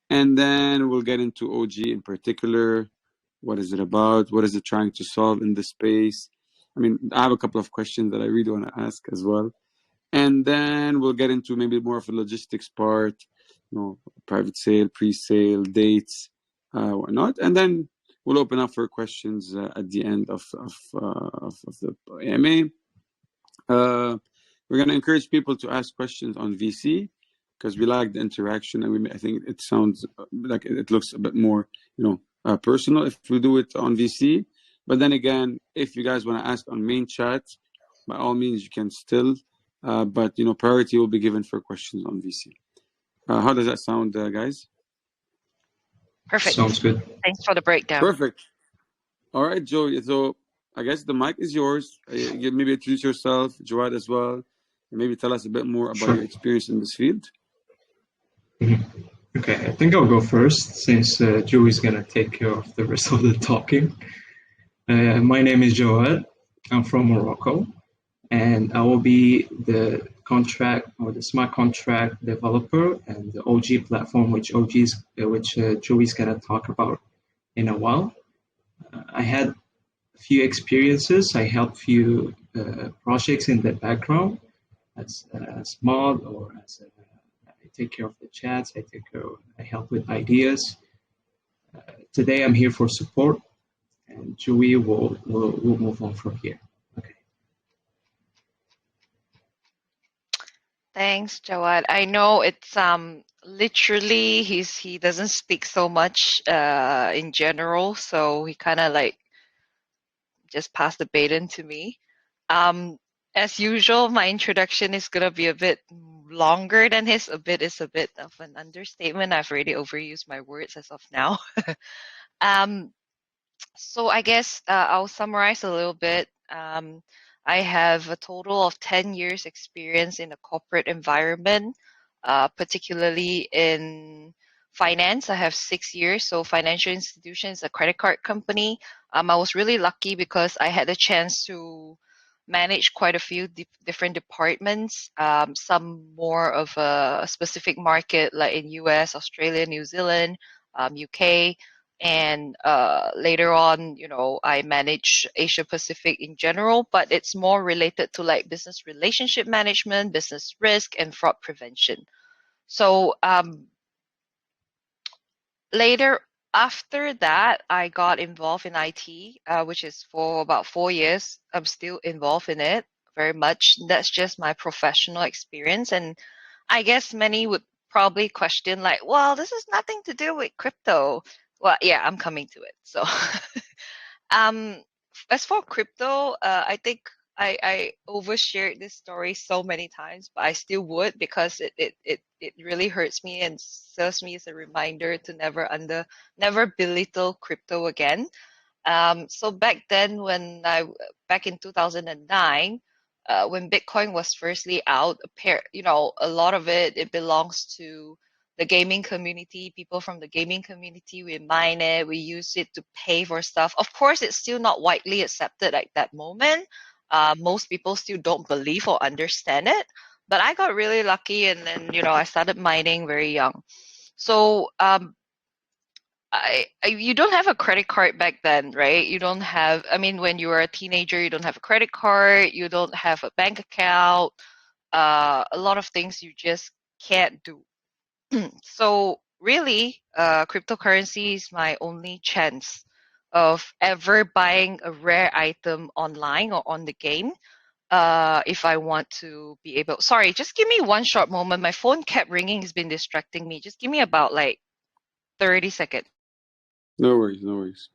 And then we'll get into OG in particular. What is it about? What is it trying to solve in this space? I mean, I have a couple of questions that I really want to ask as well. And then we'll get into maybe more of the logistics part, private sale, pre-sale, dates, whatnot. And then we'll open up for questions at the end of the AMA. We're going to encourage people to ask questions on VC because we like the interaction, and I think it sounds like it looks a bit more, personal if we do it on VC. But then again, if you guys want to ask on main chat, by all means, you can still. But priority will be given for questions on VC. How does that sound, guys? Perfect. Sounds good. Thanks for the breakdown. Perfect. All right, Joe. So I guess the mic is yours. Maybe introduce yourself, Jawad as well, and maybe tell us a bit more about your experience in this field. Okay, I think I'll go first since Joe is gonna take care of the rest of the talking. My name is Jawad. I'm from Morocco, and I will be the contract or the smart contract developer and the OG platform, which Joe is gonna talk about in a while. I had a few experiences. I helped few projects in the background as mod or as I take care of the chats. I help with ideas. Today I'm here for support, and Joey will move on from here. Okay. Thanks, Jawad. I know it's literally he doesn't speak so much in general, so he kind of like just passed the baton to me. As usual, my introduction is gonna be a bit longer than his. A bit is a bit of an understatement. I've already overused my words as of now. So I guess I'll summarize a little bit. I have a total of 10 years experience in a corporate environment, particularly in finance. I have 6 years. So financial institutions, a credit card company. I was really lucky because I had the chance to manage quite a few different departments, some more of a specific market like in US, Australia, New Zealand, UK. And later on, I manage Asia Pacific in general, but it's more related to like business relationship management, business risk, and fraud prevention. So later after that, I got involved in IT, which is for about 4 years. I'm still involved in it very much. That's just my professional experience. And I guess many would probably question like, well, this has nothing to do with crypto. Well, yeah, I'm coming to it. So as for crypto, I think I overshared this story so many times, but I still would because it really hurts me and serves me as a reminder to never belittle crypto again. So back then, back in 2009, when Bitcoin was firstly out, a lot of it belongs to the gaming community. People from the gaming community, we mine it, we use it to pay for stuff. Of course, it's still not widely accepted at that moment. Most people still don't believe or understand it. But I got really lucky, and then I started mining very young. So you don't have a credit card back then, right? You don't have. I mean, when you were a teenager, you don't have a credit card. You don't have a bank account. A lot of things you just can't do. So really, cryptocurrency is my only chance of ever buying a rare item online or on the game. If I want to be able, sorry, just give me one short moment. My phone kept ringing. It's been distracting me. Just give me about like 30 seconds. No worries, no worries.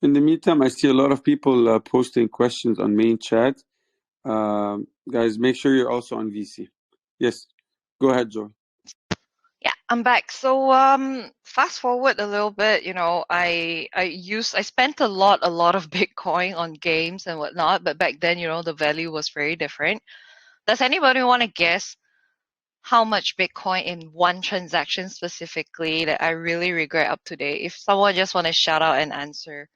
In the meantime, I see a lot of people posting questions on main chat. Guys, make sure you're also on VC. Yes, go ahead, Joe. Yeah, I'm back. So fast forward a little bit, I spent a lot of Bitcoin on games and whatnot, but back then, the value was very different. Does anybody want to guess how much Bitcoin in one transaction specifically that I really regret up to date. If someone just want to shout out and answer,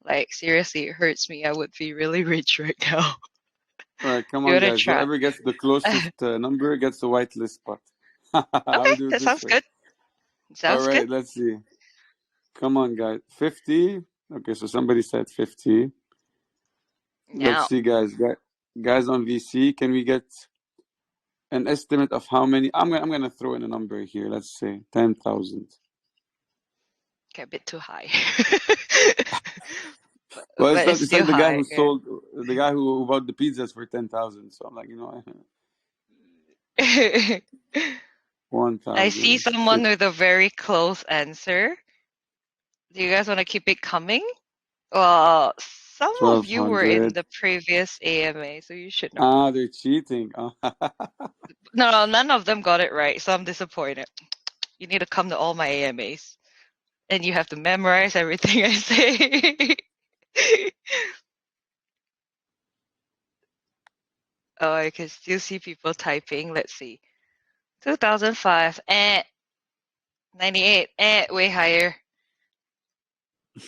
like seriously, it hurts me. I would be really rich right now. All right, come Give on, it a guys. try. Whoever gets the closest number gets the whitelist spot. I'll Okay, do it that this sounds way. good. All Sounds good. right, let's see. Come on, guys. 50. Okay, so somebody said 50. Let's Now, see, guys. Guys on VC, can we get an estimate of how many? I'm gonna throw in a number here. Let's say 10,000. okay, a bit too high. Well, But it's it's like still the guy high. who sold, the guy who bought the pizzas for 10,000. So I'm like, Yeah. I see 1,000, someone with a very close answer. Do you guys want to keep it coming? Well, some of you were in 1,200. the previous AMA, so you should know. Ah, they're cheating. No, none of them got it right, so I'm disappointed. You need to come to all my AMAs, and you have to memorize everything I say. Oh, I can still see people typing. Let's see. 2005, 98, way higher.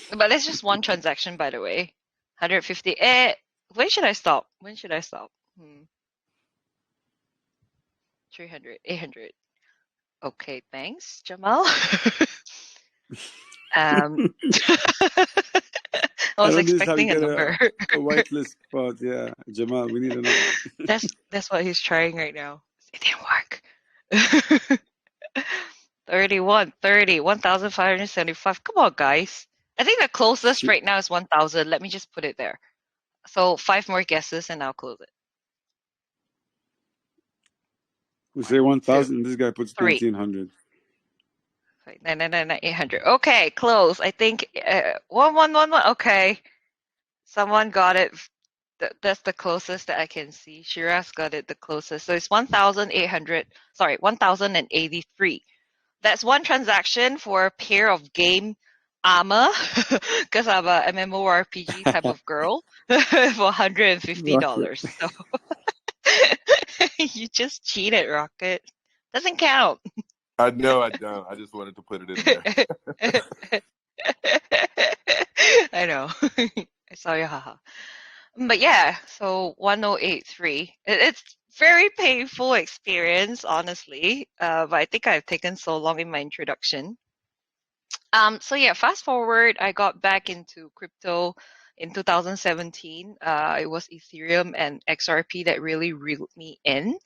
But that's just one transaction, by the way. 150, when should I stop? When should I stop? 300, 800. Okay, thanks, Jamal. um, I I was don't think this is how you expecting a get number. a whitelist spot. Yeah, Jamal, we need a number. That's what he's trying right now. It didn't work. 31, 30, 1,575. Come on, guys. I think the closest right now is 1,000. Let me just put it there. So 5 more guesses and I'll close it. We say 1,000. This guy puts 3. 1,900. 999, 800. Okay, close. I think 1111. Okay, someone got it. That's the closest that I can see. Shiraz got it the closest. So it's 1,800. Sorry, 1,083. That's one transaction for a pair of game armor, because I'm a MMORPG type of girl, for $150. So you just cheated, Rocket. Doesn't count. No, I don't. I just wanted to put it in there. I know. I saw your haha. But yeah, so 1083. It's very painful experience, honestly. But I think I've taken so long in my introduction. So yeah, fast forward, I got back into crypto in 2017. It was Ethereum and XRP that really reeled me in.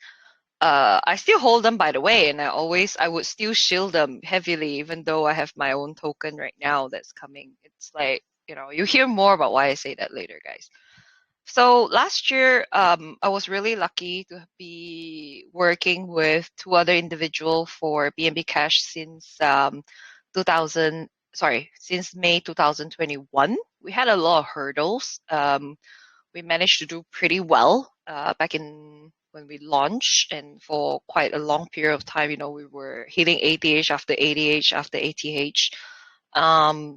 I still hold them, by the way, and I would still shield them heavily, even though I have my own token right now that's coming. It's like, you hear more about why I say that later, guys. So last year, I was really lucky to be working with 2 other individuals for BNB Cash since 2000. Sorry, since May 2021. We had a lot of hurdles. We managed to do pretty well back in when we launched, and for quite a long period of time, we were hitting ATH after ATH after ATH. I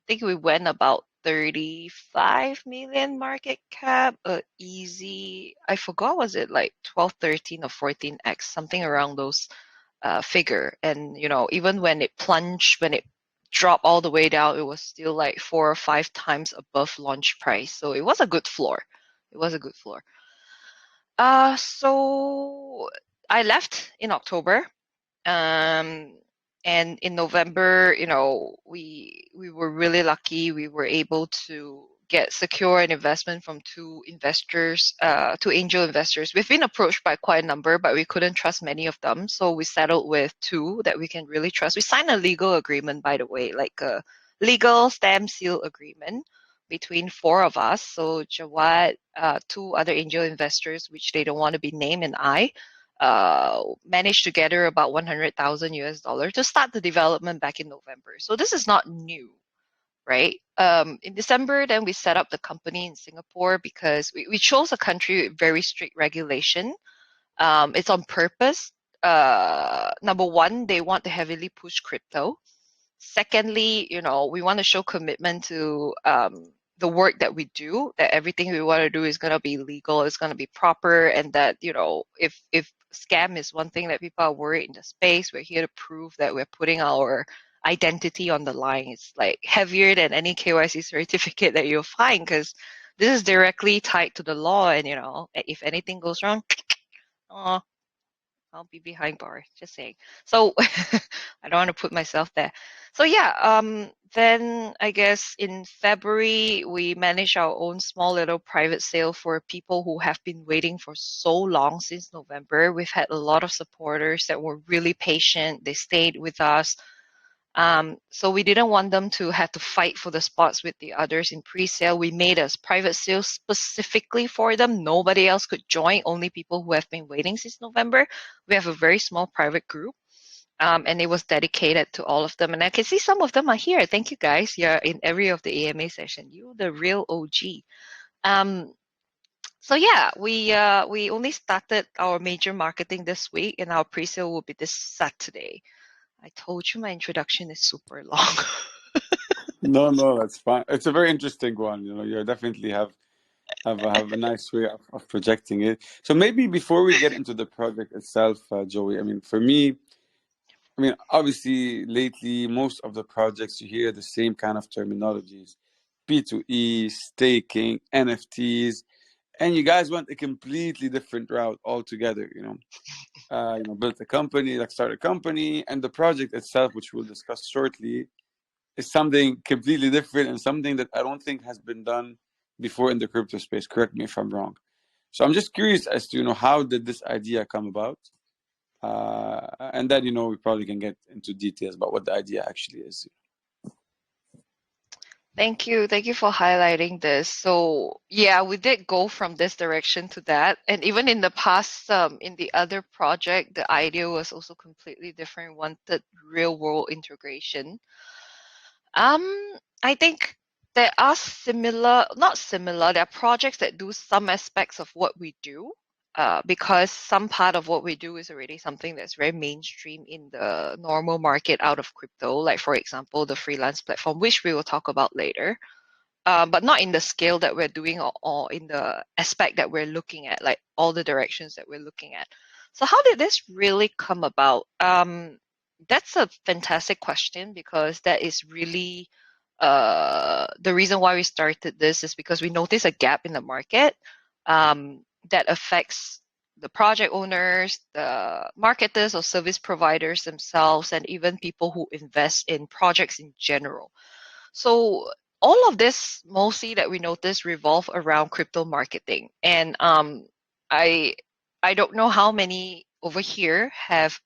think we went about 35 million market cap, easy. I forgot, was it like 12, 13 or 14x, something around those figure. And, even when it plunged, when it dropped all the way down, it was still like 4 or 5 times above launch price. So it was a good floor. It was a good floor. So I left in October. And in November, we were really lucky. We were able to secure an investment from 2 investors, 2 angel investors. We've been approached by quite a number, but we couldn't trust many of them. So we settled with 2 that we can really trust. We signed a legal agreement, by the way, like a legal stamp seal agreement between 4 of us. So Jawad, 2 other angel investors, which they don't want to be named, and I managed to gather about 100,000 US dollar to start the development back in November. So this is not new, right? In December, then we set up the company in Singapore because we chose a country with very strict regulation. It's on purpose. Number one, they want to heavily push crypto. Secondly, we want to show commitment to the work that we do, that everything we want to do is going to be legal, it's going to be proper, and that, you know, if scam is one thing that people are worried in the space, we're here to prove that we're putting our identity on the line. It's like heavier than any KYC certificate that you'll find, because this is directly tied to the law, and, you know, if anything goes wrong, oh, I'll be behind bars, just saying. So I don't want to put myself there. So yeah, then I guess in February, we managed our own small little private sale for people who have been waiting for so long since November. We've had a lot of supporters that were really patient. They stayed with us. So we didn't want them to have to fight for the spots with the others in pre-sale. We made a private sale specifically for them. Nobody else could join, only people who have been waiting since November. We have a very small private group, and it was dedicated to all of them. And I can see some of them are here. Thank you guys. You're in every of the AMA session. You the real OG. So yeah, we only started our major marketing this week, and our pre-sale will be this Saturday. I told you my introduction is super long. No, that's fine. It's a very interesting one. You know, you definitely have a nice way of projecting it. So maybe before we get into the project itself, Joey, I mean, for me, I mean, obviously, lately, most of the projects you hear the same kind of terminologies: P2E, staking, NFTs, and you guys went a completely different route altogether. You know, built a company, like start a company, and the project itself, which we'll discuss shortly, is something completely different and something that I don't think has been done before in the crypto space. Correct me if I'm wrong. So I'm just curious as to, you know, how did this idea come about? And then, you know, we probably can get into details about what the idea actually is. Thank you. Thank you for highlighting this. So yeah, we did go from this direction to that. And even in the past, in the other project, the idea was also completely different. We wanted real world integration. I think there are not similar, there are projects that do some aspects of what we do, because some part of what we do is already something that's very mainstream in the normal market out of crypto, like for example, the freelance platform, which we will talk about later. But not in the scale that we're doing, or in the aspect that we're looking at, like all the directions that we're looking at. So how did this really come about? That's a fantastic question, because that is really the reason why we started this is because we noticed a gap in the market that affects the project owners, the marketers or service providers themselves, and even people who invest in projects in general. So all of this mostly that we notice revolve around crypto marketing. And I don't know how many over here have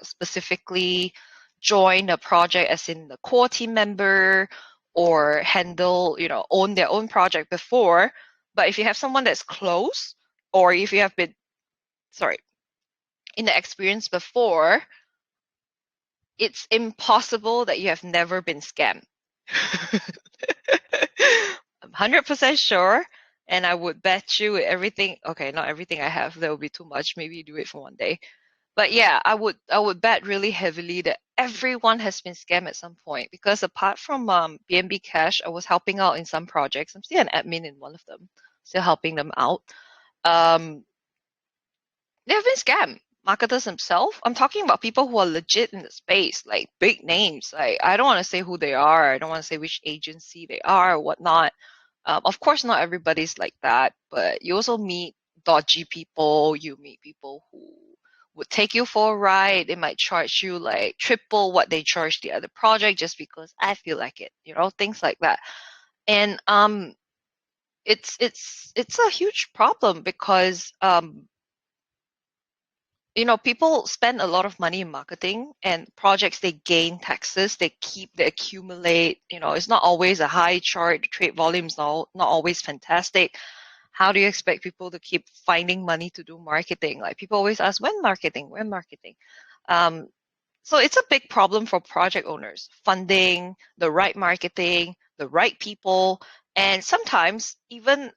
specifically joined a project as in the core team member, or handle, you know, own their own project before. But if you have someone that's close, or if you have been, in the experience before, it's impossible that you have never been scammed. I'm 100% sure, and I would bet you everything. Okay, not everything I have. That would be too much. Maybe you do it for one day. But yeah, I would bet really heavily that everyone has been scammed at some point, because apart from BNB Cash, I was helping out in some projects. I'm still an admin in one of them, still helping them out. They have been scammed. Marketers themselves. I'm talking about people who are legit in the space, like big names. Like, I don't want to say who they are. I don't want to say which agency they are or whatnot. Of course, not everybody's like that, but you also meet dodgy people. You meet people who would take you for a ride. They might charge you like triple what they charge the other project just because I feel like it. You know, things like that. And it's a huge problem, because you know, people spend a lot of money in marketing, and projects, they gain taxes, they accumulate. You know, it's not always a high chart. Trade volumes not always fantastic. How do you expect people to keep finding money to do marketing? Like, people always ask, when marketing? So it's a big problem for project owners, funding the right marketing, the right people, and sometimes even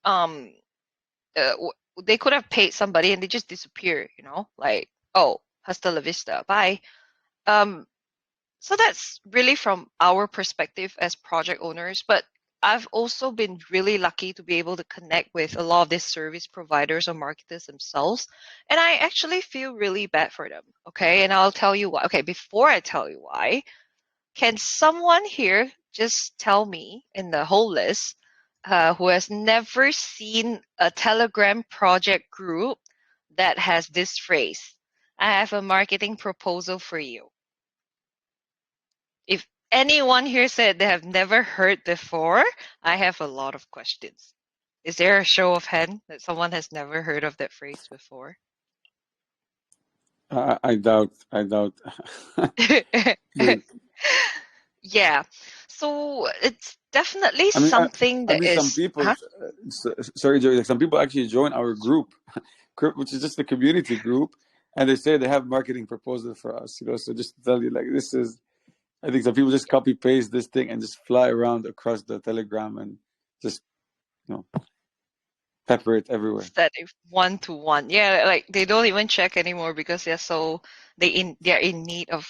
they could have paid somebody and they just disappear, you know, like, oh, hasta la vista, bye. So that's really from our perspective as project owners. But I've also been really lucky to be able to connect with a lot of these service providers or marketers themselves. And I actually feel really bad for them. Okay. And I'll tell you why. Okay. Before I tell you why, can someone here just tell me in the whole list who has never seen a Telegram project group that has this phrase? I have a marketing proposal for you. If anyone here said they have never heard before, I have a lot of questions. Is there a show of hand that someone has never heard of that phrase before? I doubt. Good. Yeah. So it's definitely I mean, something that some is. people. Sorry, Joey. Like some people actually join our group, which is just a community group, and they say they have marketing proposal for us. So just to tell you, like this is. I think some people just copy paste this thing and just fly around across the Telegram and just pepper it everywhere. Instead of 1-to-1. Yeah, like they don't even check anymore because they're in need of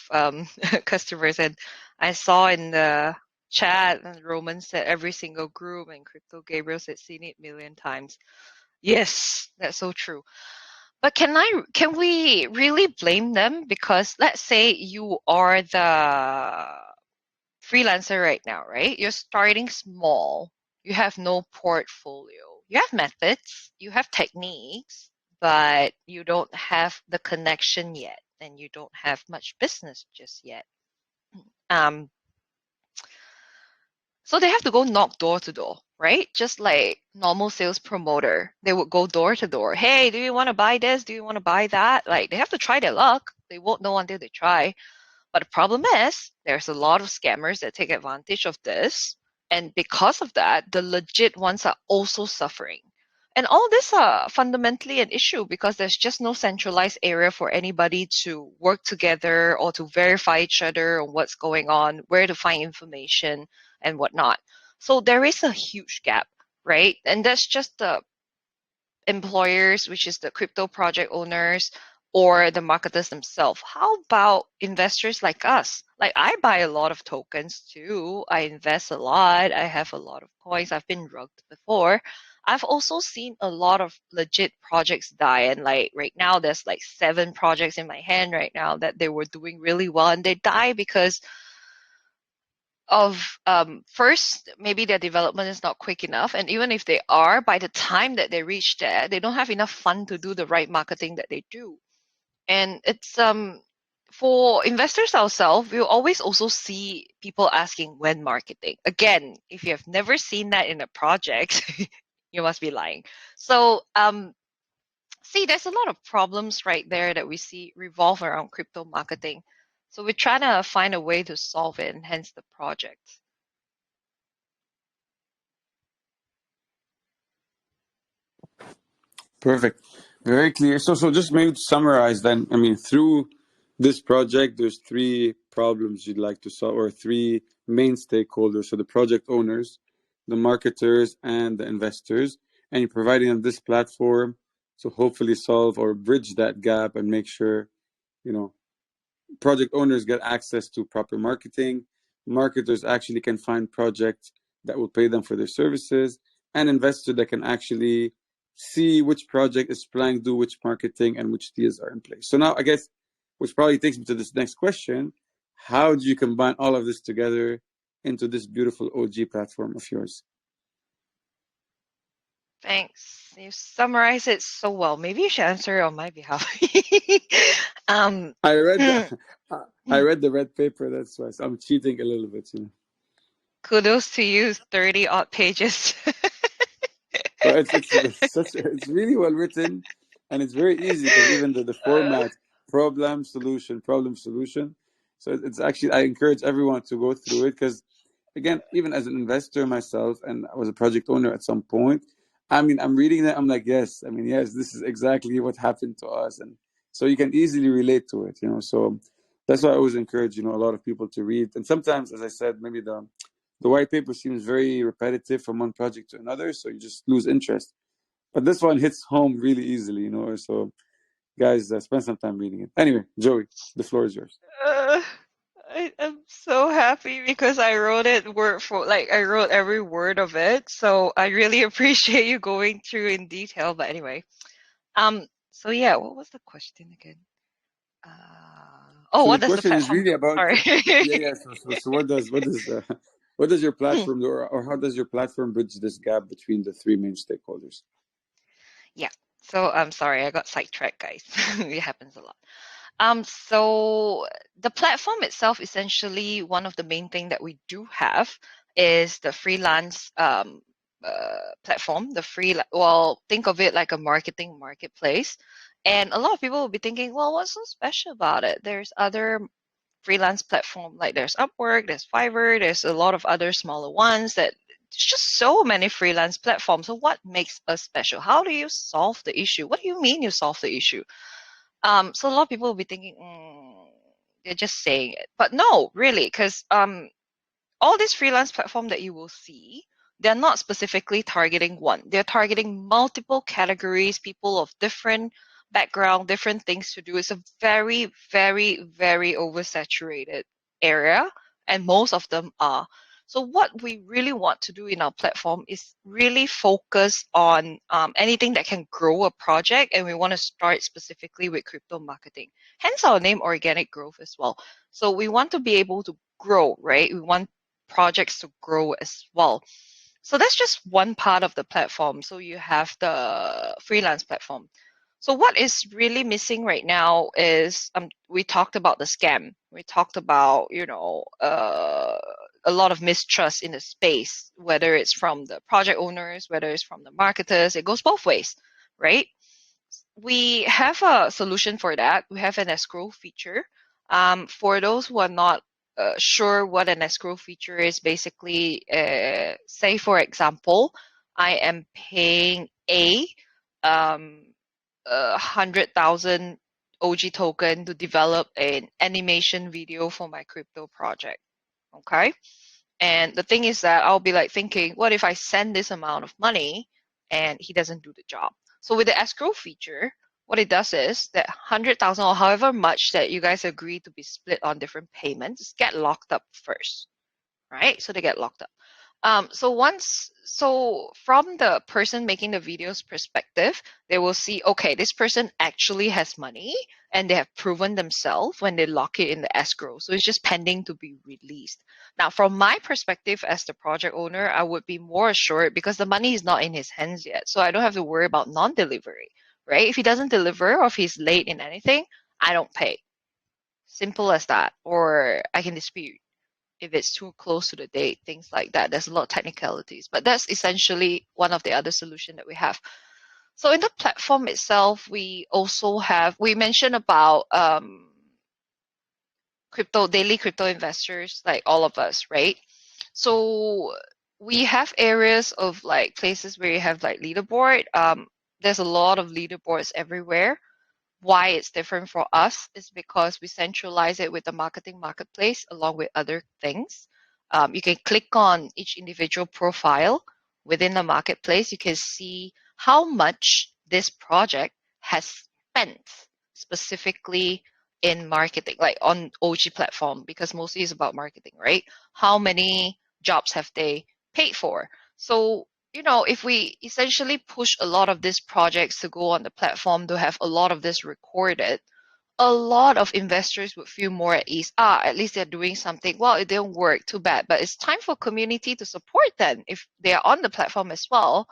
customers. And I saw in the chat and Roman said every single group, and Crypto Gabriel said seen it a million times. Yes, that's so true. But can we really blame them? Because let's say you are the freelancer right now, right? You're starting small. You have no portfolio. You have methods, you have techniques, but you don't have the connection yet, and you don't have much business just yet. So they have to go knock door to door, right? Just like normal sales promoter, they would go door to door. Hey, do you want to buy this? Do you want to buy that? Like they have to try their luck. They won't know until they try. But the problem is there's a lot of scammers that take advantage of this. And because of that, the legit ones are also suffering. And all this are fundamentally an issue because there's just no centralized area for anybody to work together or to verify each other on what's going on, where to find information and whatnot. So there is a huge gap, right? And that's just the employers, which is the crypto project owners or the marketers themselves. How about investors like us? Like I buy a lot of tokens too. I invest a lot. I have a lot of coins. I've been rugged before. I've also seen a lot of legit projects die. And like right now, there's like 7 projects in my hand right now that they were doing really well and they die because of first, maybe their development is not quick enough, and even if they are, by the time that they reach there, they don't have enough fund to do the right marketing that they do. And it's for investors ourselves, we'll always also see people asking when marketing. Again, if you have never seen that in a project, you must be lying. So see, there's a lot of problems right there that we see revolve around crypto marketing. So we're trying to find a way to solve it, and hence the project. Perfect. Very clear. So just maybe to summarize then, I mean, through this project, there's 3 problems you'd like to solve, or 3 main stakeholders. So the project owners, the marketers, and the investors. And you're providing them this platform to hopefully solve or bridge that gap and make sure, project owners get access to proper marketing. Marketers actually can find projects that will pay them for their services, and investors that can actually see which project is planning to do which marketing and which deals are in place. So now I guess, which probably takes me to this next question, how do you combine all of this together into this beautiful OG platform of yours? Thanks. You summarize it so well. Maybe you should answer it on my behalf. I read the red paper, that's why. So I'm cheating a little bit. Kudos to you, 30 odd pages. But it's really well written, and it's very easy because even the format, problem solution. So it's actually, I encourage everyone to go through it because, again, even as an investor myself, and I was a project owner at some point, I mean, I'm reading that, I'm like, yes, this is exactly what happened to us, and so you can easily relate to it, So that's why I always encourage, a lot of people to read. And sometimes, as I said, maybe the white paper seems very repetitive from one project to another, so you just lose interest. But this one hits home really easily, So, guys, spend some time reading it. Anyway, Joey, the floor is yours. I'm so happy because I wrote it word for like I wrote every word of it. So I really appreciate you going through in detail. But anyway, so yeah, what was the question again? So the What does the question is platform really do? about, Sorry. yeah. So what does your platform do, or how does your platform bridge this gap between the three main stakeholders? Yeah. So I'm sorry, I got sidetracked, guys. It happens a lot. So the platform itself, essentially, one of the main thing that we do have is the freelance platform. Well, think of it like a marketing marketplace. And a lot of people will be thinking, well, what's so special about it? There's other freelance platform like there's Upwork, there's Fiverr, there's a lot of other smaller ones that there's just so many freelance platforms. So what makes us special? How do you solve the issue? What do you mean you solve the issue? So a lot of people will be thinking, they're just saying it, but no, really, because all these freelance platform that you will see, they're not specifically targeting one. They're targeting multiple categories, people of different background, different things to do. It's a very, very, very oversaturated area, and most of them are. So what we really want to do in our platform is really focus on anything that can grow a project, and we want to start specifically with crypto marketing. Hence our name, Organic Growth, as well. So we want to be able to grow, right? We want projects to grow as well. So that's just one part of the platform. So you have the freelance platform. So what is really missing right now is we talked about the scam. We talked about a lot of mistrust in the space, whether it's from the project owners, whether it's from the marketers. It goes both ways, right? We have a solution for that. We have an escrow feature. For those who are not sure what an escrow feature is, basically, say for example, I am paying um, 100,000 OG token to develop an animation video for my crypto project. Okay. And the thing is that I'll be like thinking, what if I send this amount of money and he doesn't do the job? So with the escrow feature, what it does is that 100,000 or however much that you guys agree to be split on different payments get locked up first, right? So they get locked up. So from the person making the video's perspective, they will see, okay, this person actually has money and they have proven themselves when they lock it in the escrow. So it's just pending to be released. Now, from my perspective as the project owner, I would be more assured because the money is not in his hands yet. So I don't have to worry about non-delivery, right? If he doesn't deliver or if he's late in anything, I don't pay. Simple as that. Or I can dispute if it's too close to the date, things like that. There's a lot of technicalities, but that's essentially one of the other solution that we have. So in the platform itself, we also have, we mentioned about daily crypto investors, like all of us, right? So we have areas of like places where you have like leaderboard. There's a lot of leaderboards everywhere. Why it's different for us is because we centralize it with the marketing marketplace along with other things. You can click on each individual profile within the marketplace. You can see how much this project has spent specifically in marketing, like on OG platform, because mostly it's about marketing, right? How many jobs have they paid for? So if we essentially push a lot of these projects to go on the platform to have a lot of this recorded, a lot of investors would feel more at ease. At least they're doing something. Well, it didn't work, too bad. But it's time for community to support them. If they are on the platform as well,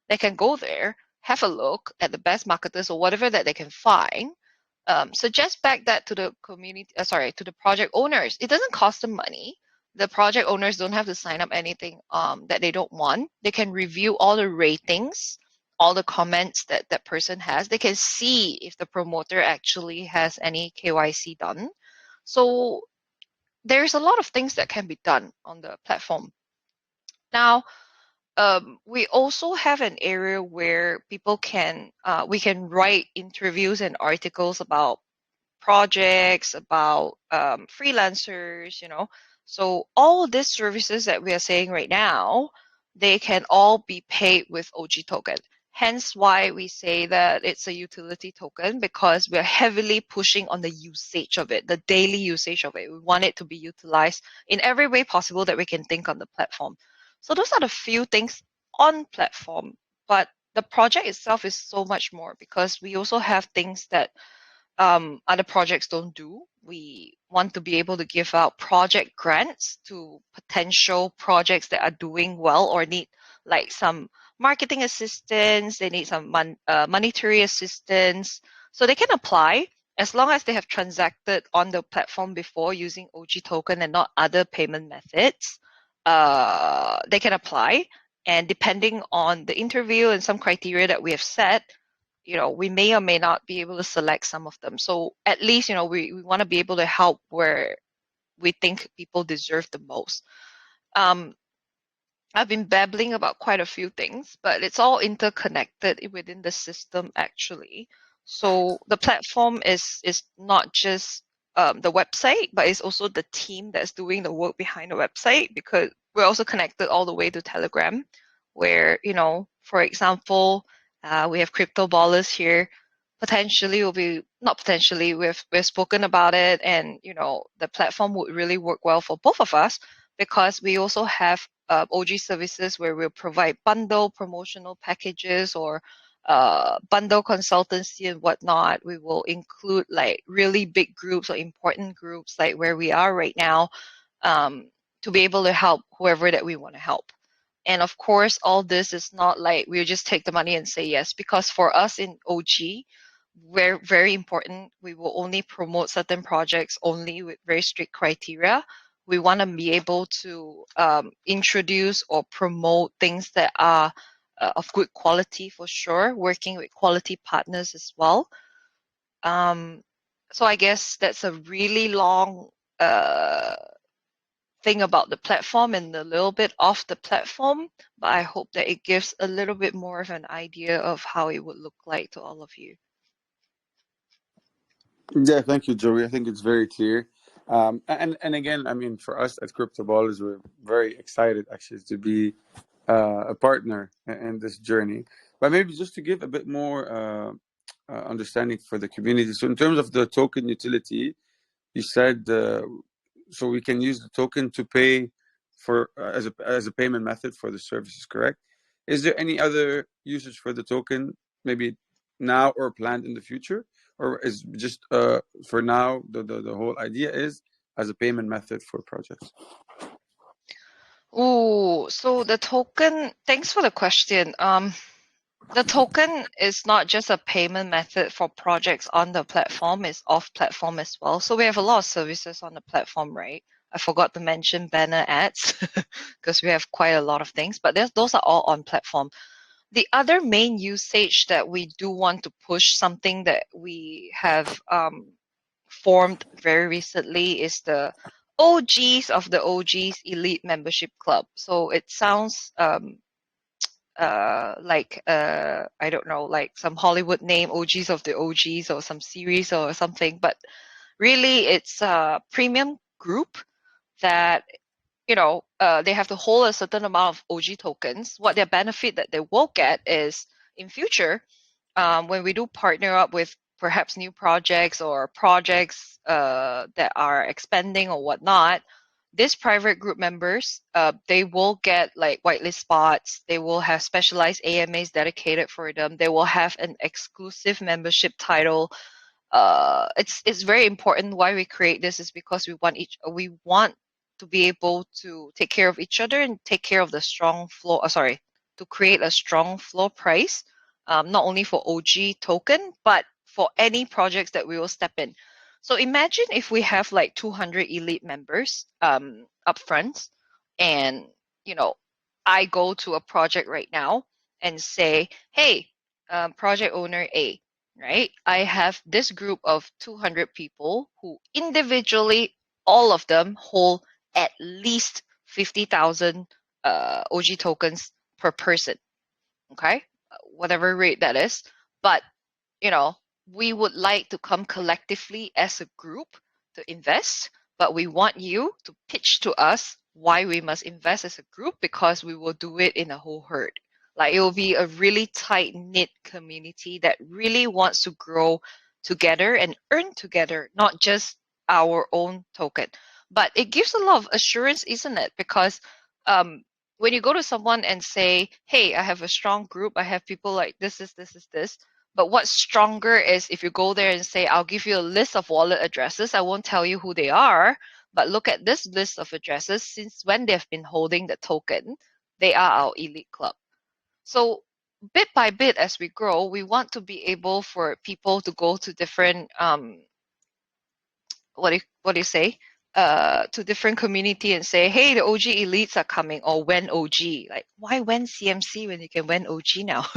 they can go there, have a look at the best marketers or whatever that they can find. Suggest back that to the community, to the project owners. It doesn't cost them money. The project owners don't have to sign up anything that they don't want. They can review all the ratings, all the comments that that person has. They can see if the promoter actually has any KYC done. So there's a lot of things that can be done on the platform. Now, we also have an area where people can we can write interviews and articles about projects, about freelancers, So all these services that we are saying right now, they can all be paid with OG token. Hence why we say that it's a utility token, because we're heavily pushing on the usage of it, the daily usage of it. We want it to be utilized in every way possible that we can think on the platform. So those are the few things on platform, but the project itself is so much more, because we also have things that other projects don't do. We want to be able to give out project grants to potential projects that are doing well or need like some marketing assistance, they need some monetary assistance. So they can apply as long as they have transacted on the platform before using OG token and not other payment methods. They can apply, and depending on the interview and some criteria that we have set, we may or may not be able to select some of them. So at least, we want to be able to help where we think people deserve the most. I've been babbling about quite a few things, but it's all interconnected within the system actually. So the platform is not just the website, but it's also the team that's doing the work behind the website, because we're also connected all the way to Telegram, where, for example, we have crypto ballers here. Potentially will be not potentially. We've spoken about it, and the platform would really work well for both of us, because we also have OG services where we'll provide bundle promotional packages or bundle consultancy and whatnot. We will include like really big groups or important groups like where we are right now, to be able to help whoever that we want to help. And of course, all this is not like we'll just take the money and say yes, because for us in OG, we're very important. We will only promote certain projects only with very strict criteria. We want to be able to introduce or promote things that are of good quality for sure, working with quality partners as well. So I guess that's a really long thing about the platform and a little bit off the platform, but I hope that it gives a little bit more of an idea of how it would look like to all of you. Yeah, thank you, Joey. I think it's very clear. And again, I mean, for us at Crypto Ballers, we're very excited actually to be a partner in this journey. But maybe just to give a bit more understanding for the community. So in terms of the token utility, you said so we can use the token to pay for as a payment method for the services, correct? Is there any other usage for the token, maybe now or planned in the future? Or is just for now the whole idea is as a payment method for projects? Oh, so the token, thanks for the question. The token is not just a payment method for projects on the platform, it's off platform as well. So we have a lot of services on the platform, right? I forgot to mention banner ads because we have quite a lot of things, but those are all on platform. The other main usage that we do want to push, something that we have formed very recently, is the OGs of the OGs Elite Membership Club. So it sounds like I don't know, like some Hollywood name, OGs of the OGs, or some series or something, but really it's a premium group that they have to hold a certain amount of OG tokens. What their benefit that they will get is in future, when we do partner up with perhaps new projects or projects that are expanding or whatnot, these private group members, they will get like whitelist spots. They will have specialized AMAs dedicated for them. They will have an exclusive membership title. It's very important. Why we create this is because we want to be able to take care of each other and take care of the strong floor. To create a strong floor price, not only for OG token, but for any projects that we will step in. So imagine if we have like 200 elite members up front, and I go to a project right now and say, hey, project owner A, right? I have this group of 200 people who individually, all of them hold at least 50,000 OG tokens per person, okay? Whatever rate that is. But, we would like to come collectively as a group to invest, but we want you to pitch to us why we must invest as a group, because we will do it in a whole herd. Like it will be a really tight-knit community that really wants to grow together and earn together, not just our own token. But it gives a lot of assurance, isn't it? Because when you go to someone and say, hey, I have a strong group, I have people like this. But what's stronger is if you go there and say, I'll give you a list of wallet addresses. I won't tell you who they are, but look at this list of addresses. Since when they've been holding the token, they are our elite club. So bit by bit, as we grow, we want to be able for people to go to different what do you say? To different community and say, hey, the OG elites are coming, or when OG. Like, why when CMC when you can when OG now?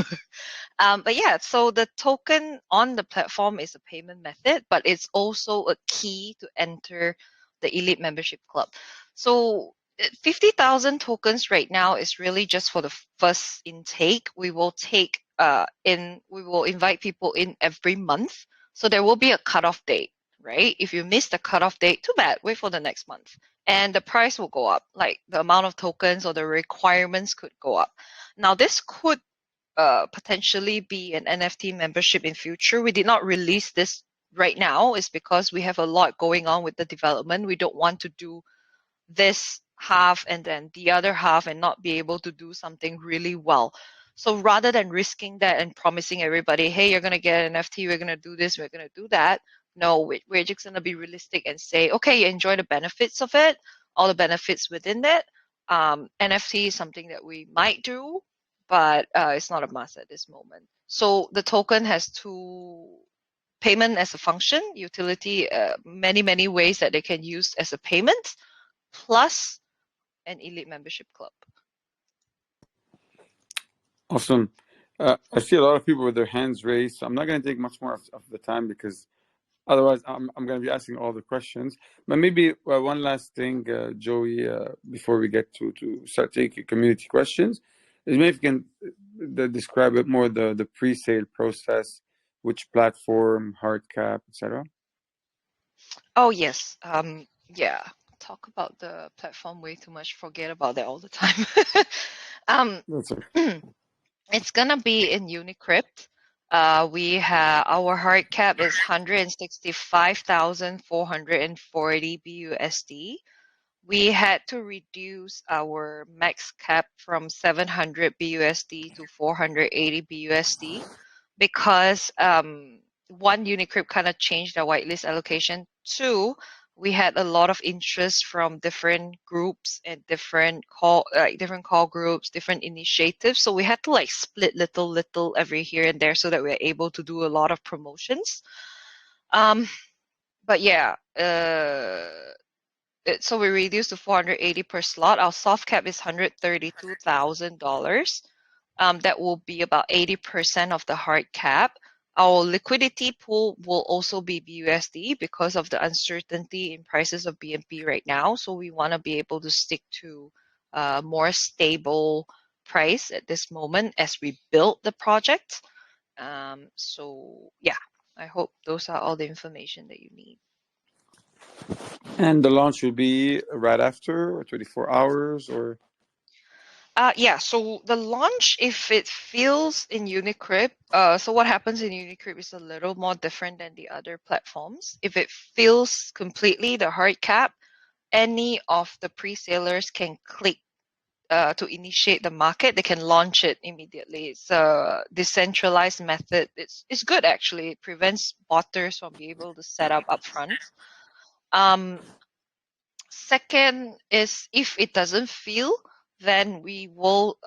But yeah, so the token on the platform is a payment method, but it's also a key to enter the elite membership club. So 50,000 tokens right now is really just for the first intake. We will take we will invite people in every month. So there will be a cutoff date, right? If you miss the cutoff date, too bad, wait for the next month. And the price will go up, like the amount of tokens or the requirements could go up. Now, this could potentially be an NFT membership in future. We did not release this right now is because we have a lot going on with the development. We don't want to do this half and then the other half and not be able to do something really well. So rather than risking that and promising everybody, hey, you're going to get an NFT, we're going to do this, we're going to do that. No, we're just going to be realistic and say, okay, you enjoy the benefits of it, all the benefits within it. NFT is something that we might do, but it's not a must at this moment. So the token has two payment as a function, utility, many ways that they can use as a payment, plus an elite membership club. Awesome. I see a lot of people with their hands raised, so I'm not going to take much more of the time because otherwise I'm going to be asking all the questions. But maybe one last thing, Joey, before we get to start taking community questions, is maybe if you can describe a bit more the pre-sale process, which platform, hard cap, etc. Oh yes, yeah. Talk about the platform way too much. Forget about that all the time. That's okay. It's gonna be in Unicrypt. We have our hard cap is 165,440 BUSD. We had to reduce our max cap from 700 BUSD to 480 BUSD because one, Unicrypt kind of changed our whitelist allocation. Two, we had a lot of interest from different groups and different call groups, different initiatives. So we had to like split little every here and there so that we're able to do a lot of promotions. But yeah, so we reduced to 480 per slot. Our soft cap is $132,000. That will be about 80% of the hard cap. Our liquidity pool will also be BUSD because of the uncertainty in prices of BNB right now. So we want to be able to stick to a more stable price at this moment as we build the project. So yeah, I hope those are all the information that you need. And the launch will be right after, or 24 hours, or? Yeah, so the launch, if it feels in Unicrypt, so what happens in Unicrypt is a little more different than the other platforms. If it feels completely the hard cap, any of the pre-salers can click to initiate the market. They can launch it immediately. It's a decentralized method. It's good actually. It prevents botters from being able to set up upfront. Second is if it doesn't feel, then we will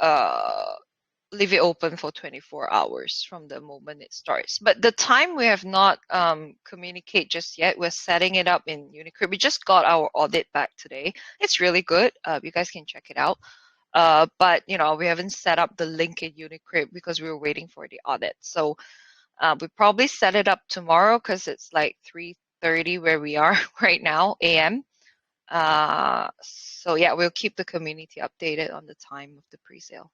leave it open for 24 hours from the moment it starts. But the time we have not communicate just yet. We're setting it up in Unicrypt. We just got our audit back today. It's really good. You guys can check it out. But you know, we haven't set up the link in Unicrypt because we were waiting for the audit. So we probably set it up tomorrow because it's like 3:30 where we are right now, AM. So yeah, we'll keep the community updated on the time of the pre-sale.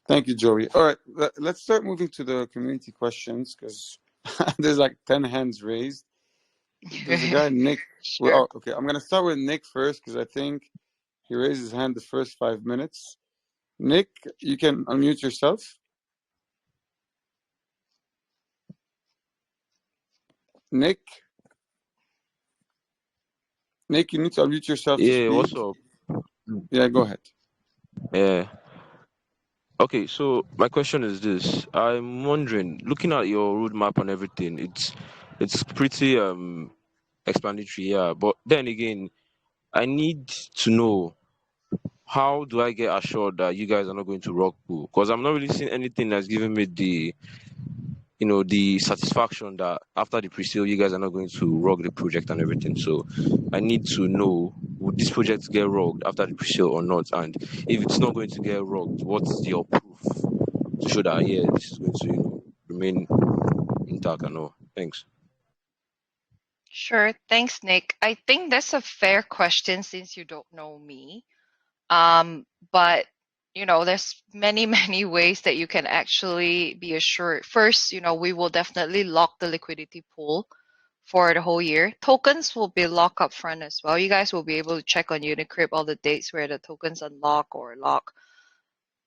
Thank you, Joey. All right, let's start moving to the community questions because there's like 10 hands raised. There's a guy, Nick. Sure. Well, okay, I'm going to start with Nick first because I think he raised his hand the first 5 minutes. Nick, you can unmute yourself. Nick, you need to unmute yourself to Yeah, what's speak. up? Yeah, go ahead. Yeah. Okay, so my question is this. I'm wondering, looking at your roadmap and everything, it's pretty explanatory, yeah. But then again, I need to know, how do I get assured that you guys are not going to rock pool? Because I'm not really seeing anything that's giving me the satisfaction that after the pre-sale you guys are not going to rock the project and everything. So I need to know, would this project get rocked after the pre-sale or not? And if it's not going to get rocked, what's your proof to show that, yeah, this is going to remain intact and all? Thanks. Sure. Thanks, Nick. I think that's a fair question since you don't know me. But there's many, many ways that you can actually be assured. First, we will definitely lock the liquidity pool for the whole year. Tokens will be locked up front as well. You guys will be able to check on Unicrypt all the dates where the tokens unlock or lock.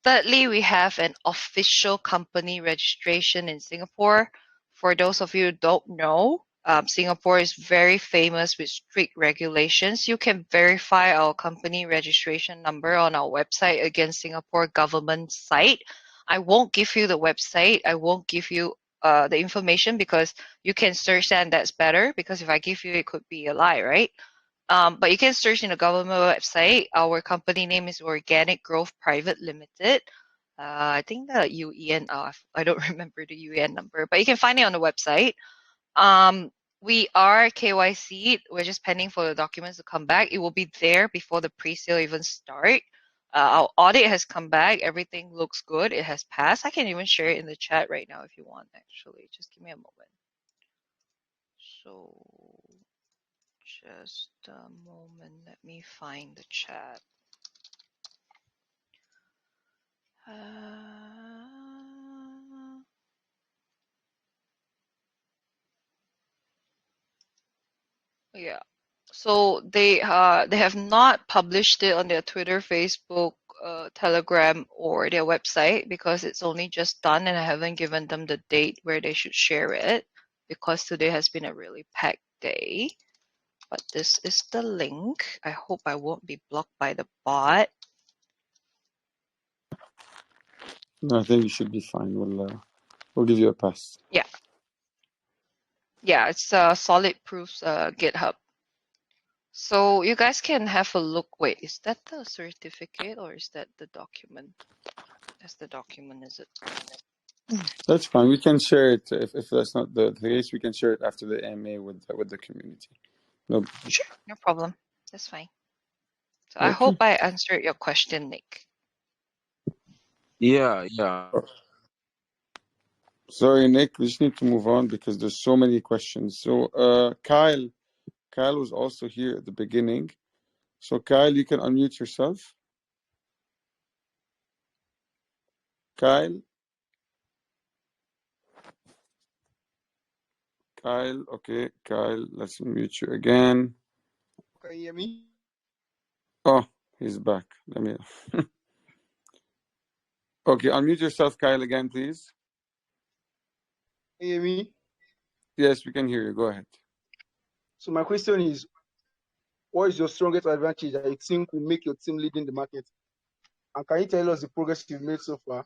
Thirdly, we have an official company registration in Singapore. For those of you who don't know, Singapore is very famous with strict regulations. You can verify our company registration number on our website against Singapore government site. I won't give you the website. I won't give you the information because you can search that and that's better, because if I give you, it could be a lie, right? But you can search in the government website. Our company name is Organic Growth Private Limited. I think the UEN, I don't remember the UEN number, but you can find it on the website. We are KYC. We're just pending for the documents to come back. It will be there before the pre-sale even start. Our audit has come back. Everything looks good. It has passed. I can even share it in the chat right now if you want, actually. Just give me a moment. So just a moment. Let me find the chat. Yeah. So they have not published it on their Twitter, Facebook, Telegram, or their website because it's only just done, and I haven't given them the date where they should share it because today has been a really packed day. But this is the link. I hope I won't be blocked by the bot. No, I think you should be fine. We'll give you a pass. Yeah. Yeah, it's Solid Proof's GitHub. So you guys can have a look. Wait, is that the certificate or is that the document? That's the document, is it? That's fine. We can share it if that's not the case. We can share it after the AMA with the community. No. Sure, no problem. That's fine. So I Okay. hope I answered your question, Nick. Yeah. Sorry, Nick. We just need to move on because there's so many questions. So, Kyle was also here at the beginning. So, Kyle, you can unmute yourself. Kyle, okay. Kyle, let's unmute you again. Can you hear me? Oh, he's back. Let me. Okay, unmute yourself, Kyle, again, please. Can you hear me? Yes, we can hear you. Go ahead. So my question is, what is your strongest advantage that you think will make your team lead in the market? And can you tell us the progress you've made so far?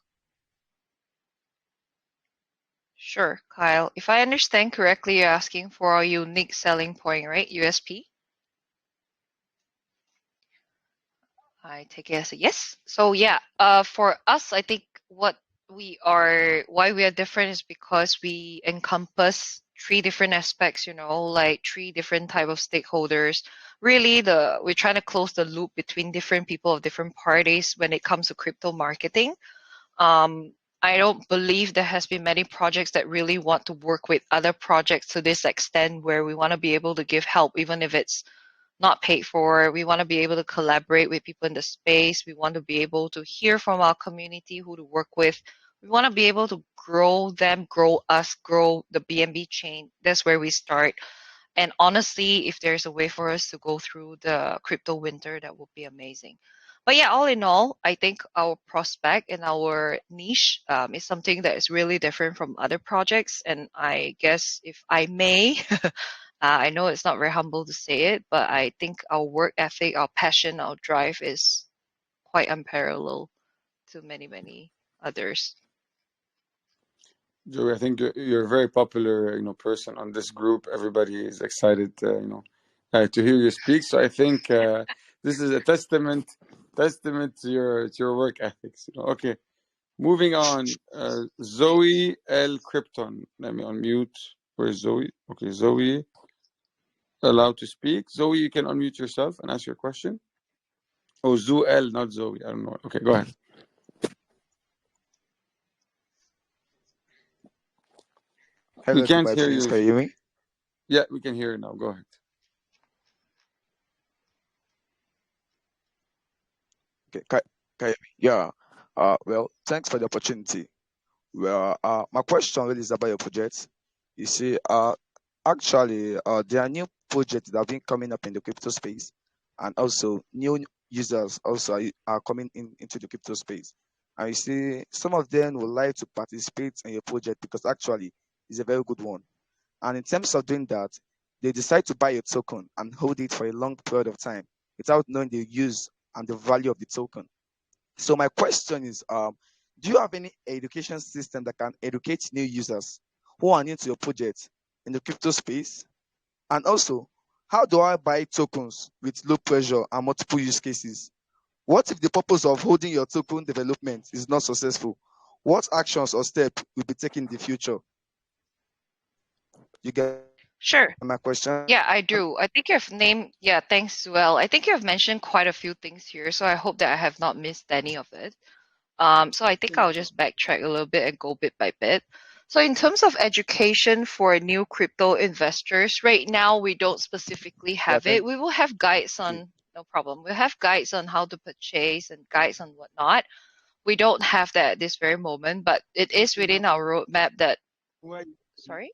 Sure, Kyle. If I understand correctly, you're asking for a unique selling point, right? USP? I take it as a yes. So yeah, for us, I think why we are different is because we encompass three different aspects, like three different type of stakeholders. Really, we're trying to close the loop between different people of different parties when it comes to crypto marketing. I don't believe there has been many projects that really want to work with other projects to this extent where we want to be able to give help, even if it's not paid for. We want to be able to collaborate with people in the space. We want to be able to hear from our community who to work with. We want to be able to grow them, grow us, grow the BNB chain. That's where we start. And honestly, if there's a way for us to go through the crypto winter, that would be amazing. But yeah, all in all, I think our prospect and our niche is something that is really different from other projects. And I guess if I may, I know it's not very humble to say it, but I think our work ethic, our passion, our drive is quite unparalleled to many, many others. Joey, I think you're a very popular, person on this group. Everybody is excited, to hear you speak. So I think this is a testament to your work ethics. Okay, moving on. Zoe L. Krypton. Let me unmute. Where's Zoe? Okay, Zoe, allowed to speak. Zoe, you can unmute yourself and ask your question. Oh, Zoo L, not Zoe. I don't know. Okay, go ahead. Hello, We can't Dubai hear Twins. you. Can you hear me? Yeah, we can hear you now. Go ahead. Okay, can you hear me? Yeah. Well, thanks for the opportunity. Well, my question really is about your project. You see, actually, there are new projects that have been coming up in the crypto space, and also new users also are coming into the crypto space. And you see, some of them would like to participate in your project because actually it's a very good one. And in terms of doing that, they decide to buy a token and hold it for a long period of time without knowing the use and the value of the token. So my question is, do you have any education system that can educate new users who are new to your project in the crypto space? And also, how do I buy tokens with low pressure and multiple use cases? What if the purpose of holding your token development is not successful? What actions or steps will be taken in the future? You get Sure. my question? Yeah, I do. I think you've named, yeah, thanks, Well. I think you've mentioned quite a few things here, so I hope that I have not missed any of it. So I think I'll just backtrack a little bit and go bit by bit. So in terms of education for new crypto investors, right now we don't specifically Yeah, have it. thank We will have guides you. on, no problem. We'll have guides on how to purchase and guides on whatnot. We don't have that at this very moment, but it is within our roadmap that, sorry?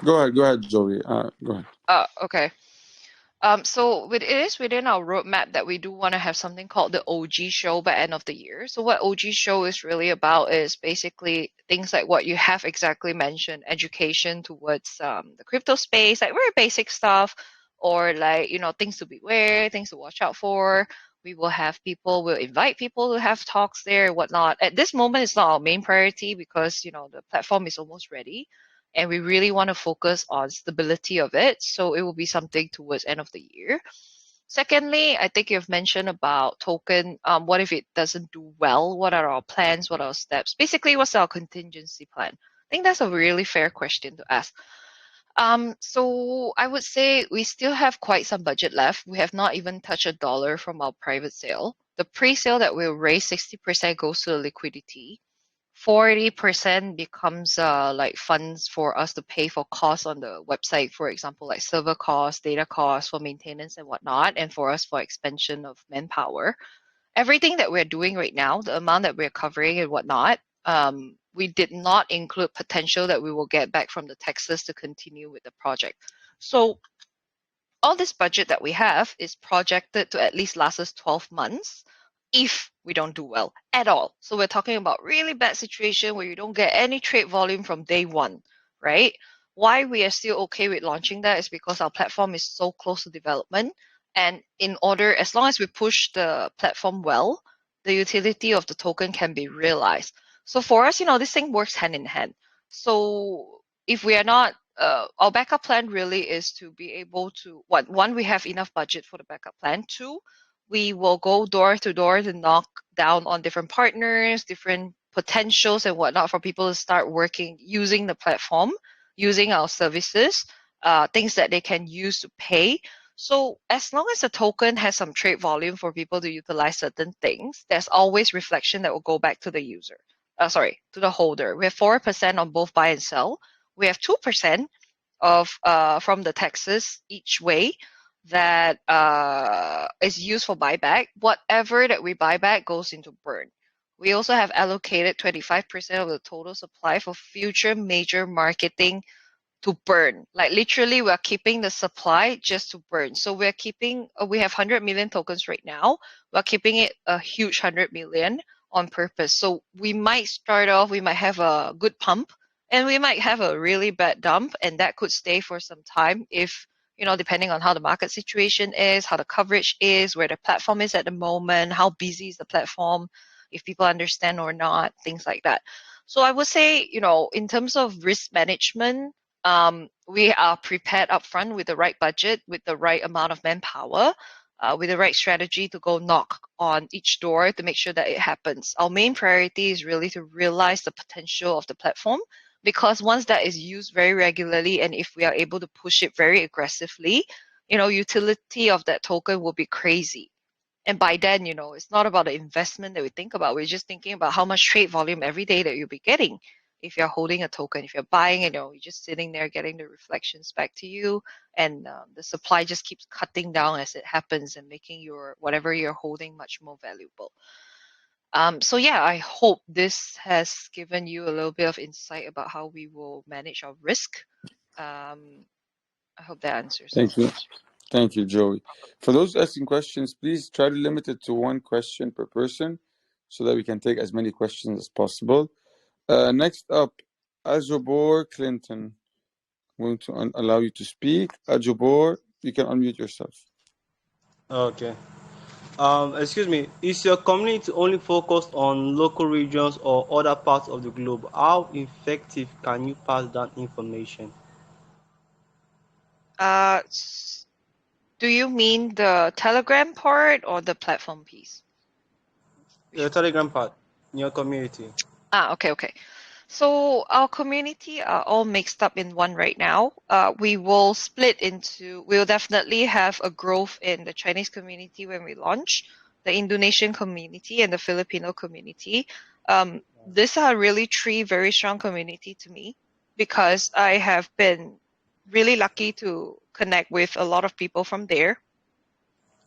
Go ahead, Zoe. Go ahead. Okay. So it is within our roadmap that we do want to have something called the OG show by end of the year. So what OG show is really about is basically things like what you have exactly mentioned, education towards the crypto space, like very basic stuff, or like things to beware, things to watch out for. We'll invite people to have talks there, whatnot. At this moment, it's not our main priority because the platform is almost ready and we really want to focus on stability of it. So it will be something towards end of the year. Secondly, I think you've mentioned about token. What if it doesn't do well? What are our plans? What are our steps? Basically, what's our contingency plan? I think that's a really fair question to ask. So I would say we still have quite some budget left. We have not even touched $1 from our private sale. The pre-sale that we'll raise, 60% goes to the liquidity. 40% becomes like funds for us to pay for costs on the website, for example, like server costs, data costs for maintenance and whatnot, and for us for expansion of manpower. Everything that we're doing right now, the amount that we're covering and whatnot, we did not include potential that we will get back from the taxes to continue with the project. So all this budget that we have is projected to at least last us 12 months if we don't do well at all. So we're talking about really bad situation where you don't get any trade volume from day one, right? Why we are still okay with launching that is because our platform is so close to development. And in order, as long as we push the platform well, the utility of the token can be realized. So for us, this thing works hand in hand. So if we are not our backup plan really is to be able to one, we have enough budget for the backup plan. Two, we will go door to door to knock down on different partners, different potentials and whatnot for people to start working using the platform, using our services, things that they can use to pay. So as long as the token has some trade volume for people to utilize certain things, there's always reflection that will go back to the user. To the holder. We have 4% on both buy and sell. We have 2% of from the taxes each way that is used for buyback. Whatever that we buy back goes into burn. We also have allocated 25% of the total supply for future major marketing to burn. Like literally, we're keeping the supply just to burn. So we're keeping, we have 100 million tokens right now. We're keeping it a huge 100 million on purpose. So we might start off, we might have a good pump, and we might have a really bad dump, and that could stay for some time if, you know, depending on how the market situation is, how the coverage is, where the platform is at the moment, how busy is the platform, if people understand or not, things like that. So I would say, you know, in terms of risk management, we are prepared upfront with the right budget, with the right amount of manpower, with the right strategy to go knock on each door to make sure that it happens. Our main priority is really to realize the potential of the platform, because once that is used very regularly, and if we are able to push it very aggressively, you know, utility of that token will be crazy. And by then, you know, it's not about the investment that we think about. We're just thinking about how much trade volume every day that you'll be getting. If you're holding a token, if you're buying, you know, you're just sitting there getting the reflections back to you, and the supply just keeps cutting down as it happens and making your whatever you're holding much more valuable. So yeah, I hope this has given you a little bit of insight about how we will manage our risk. I hope that answers the Thank you. question. Thank you, Joey. For those asking questions, please try to limit it to one question per person so that we can take as many questions as possible. Next up, Ajobor Clinton. I'm going to allow you to speak. Ajobor, you can unmute yourself. Okay. Excuse me, is your community only focused on local regions or other parts of the globe? How effective can you pass down information? Do you mean the Telegram part or the platform piece? The Telegram part in your community. Okay. So our community are all mixed up in one right now. We will split into, we'll definitely have a growth in the Chinese community when we launch, the Indonesian community and the Filipino community. These are really three very strong community to me, because I have been really lucky to connect with a lot of people from there,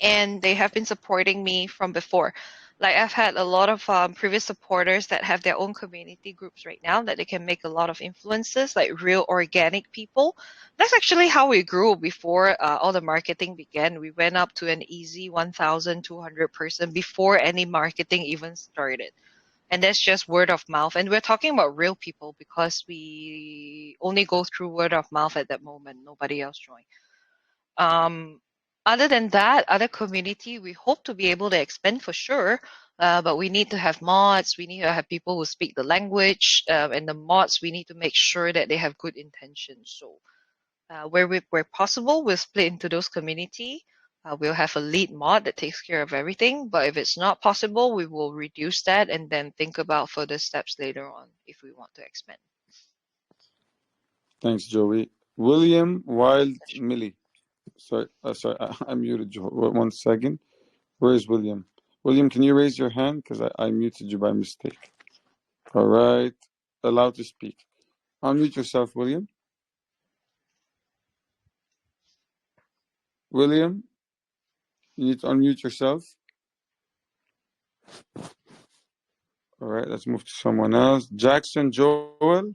and they have been supporting me from before. Like I've had a lot of previous supporters that have their own community groups right now that they can make a lot of influences, like real organic people. That's actually how we grew before all the marketing began. We went up to an easy 1,200 person before any marketing even started. And that's just word of mouth. And we're talking about real people because we only go through word of mouth at that moment. Nobody else joined. Other than that, other community, we hope to be able to expand for sure. But we need to have mods. We need to have people who speak the language. And the mods, we need to make sure that they have good intentions. So where possible, we'll split into those community. We'll have a lead mod that takes care of everything. But if it's not possible, we will reduce that and then think about further steps later on if we want to expand. Thanks, Joey. William Wild Millie. Sorry, I muted you. 1 second. Where is William? William, can you raise your hand? Because I muted you by mistake. All right. Allowed to speak. Unmute yourself, William. William, you need to unmute yourself. All right, let's move to someone else. Jackson Joel.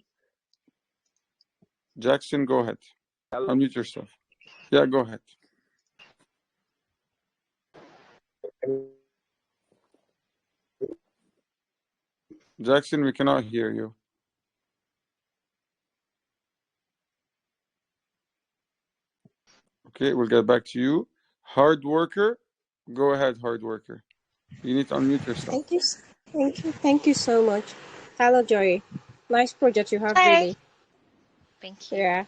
Jackson, go ahead. Unmute yourself. Yeah, go ahead. Jackson, we cannot hear you. Okay, we'll get back to you. Hard worker, go ahead, hard worker. You need to unmute yourself. Thank you so much. Hello, Joy. Nice project you have, Hi. really. Thank you. Yeah.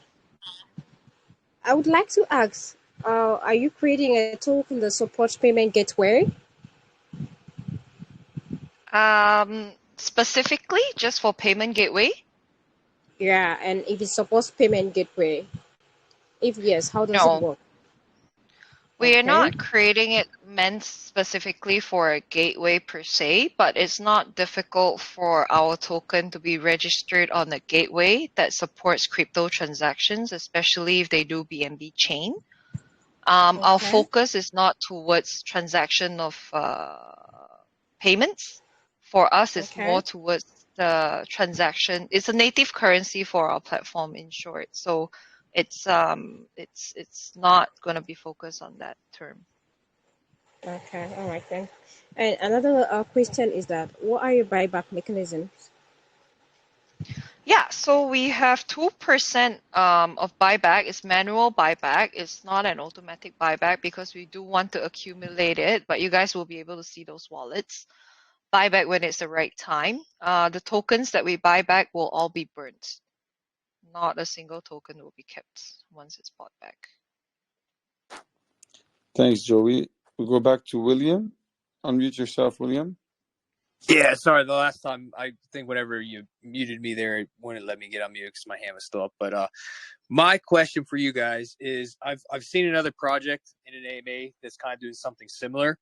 I would like to ask, are you creating a token that supports payment gateway? Specifically just for payment gateway? Yeah, and if it supports payment gateway, if yes, how does it work? We are Okay. not creating it meant specifically for a gateway per se, but it's not difficult for our token to be registered on a gateway that supports crypto transactions, especially if they do BNB chain. Our focus is not towards transaction of payments. For us, it's more towards the transaction. It's a native currency for our platform, in short. So it's not going to be focused on that term. Okay, all right then. And another question is that what are your buyback mechanisms? Yeah, so we have 2% of buyback. It's manual buyback. It's not an automatic buyback because we do want to accumulate it, but you guys will be able to see those wallets. Buyback when it's the right time. The tokens that we buy back will all be burnt. Not a single token will be kept once it's bought back. Thanks, Joey. We'll go back to William. Unmute yourself, William. Yeah, sorry. The last time, I think whenever you muted me there, it wouldn't let me get on mute because my hand was still up. But my question for you guys is, I've seen another project in an AMA that's kind of doing something similar.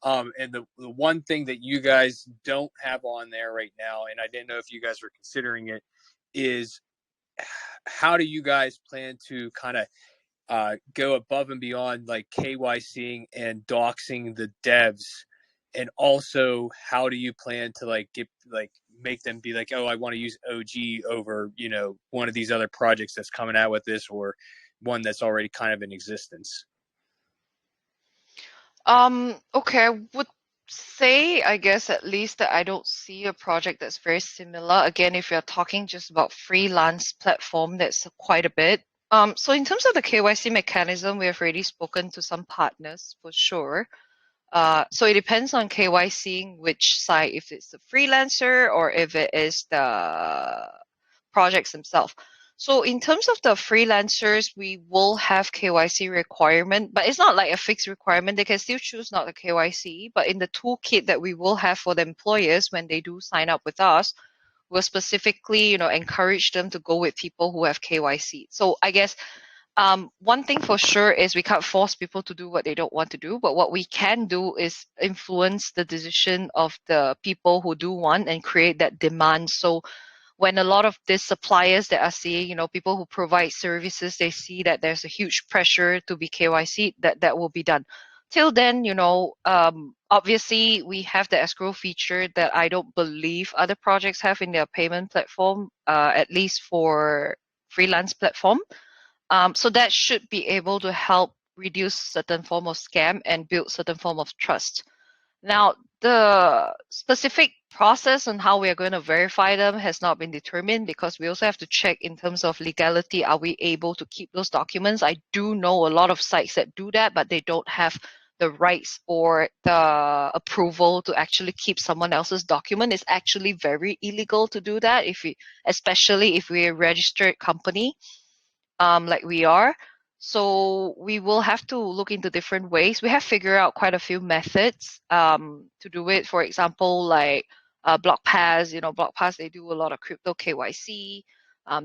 And the one thing that you guys don't have on there right now, and I didn't know if you guys were considering it, is how do you guys plan to kind of go above and beyond like KYCing and doxing the devs? And also, how do you plan to make them be like, oh, I want to use OG over, one of these other projects that's coming out with this, or one that's already kind of in existence? Okay, I would say, I guess at least that I don't see a project that's very similar. Again, if you're talking just about freelance platform, that's quite a bit. So in terms of the KYC mechanism, we have already spoken to some partners for sure. So it depends on KYCing which side, if it's the freelancer or if it is the projects themselves. So in terms of the freelancers, we will have KYC requirement, but it's not like a fixed requirement. They can still choose not the KYC, but in the toolkit that we will have for the employers when they do sign up with us, we'll specifically, encourage them to go with people who have KYC. So I guess one thing for sure is we can't force people to do what they don't want to do, but what we can do is influence the decision of the people who do want and create that demand. So when a lot of these suppliers that are seeing, people who provide services, they see that there's a huge pressure to be KYC, that will be done. Till then, obviously we have the escrow feature that I don't believe other projects have in their payment platform, at least for freelance platform. So that should be able to help reduce certain form of scam and build certain form of trust. Now, the specific process on how we are going to verify them has not been determined because we also have to check in terms of legality. Are we able to keep those documents? I do know a lot of sites that do that, but they don't have the rights or the approval to actually keep someone else's document. It's actually very illegal to do that, especially if we're a registered company, like we are. So we will have to look into different ways. We have figured out quite a few methods to do it. For example, like BlockPass, BlockPass, they do a lot of crypto KYC.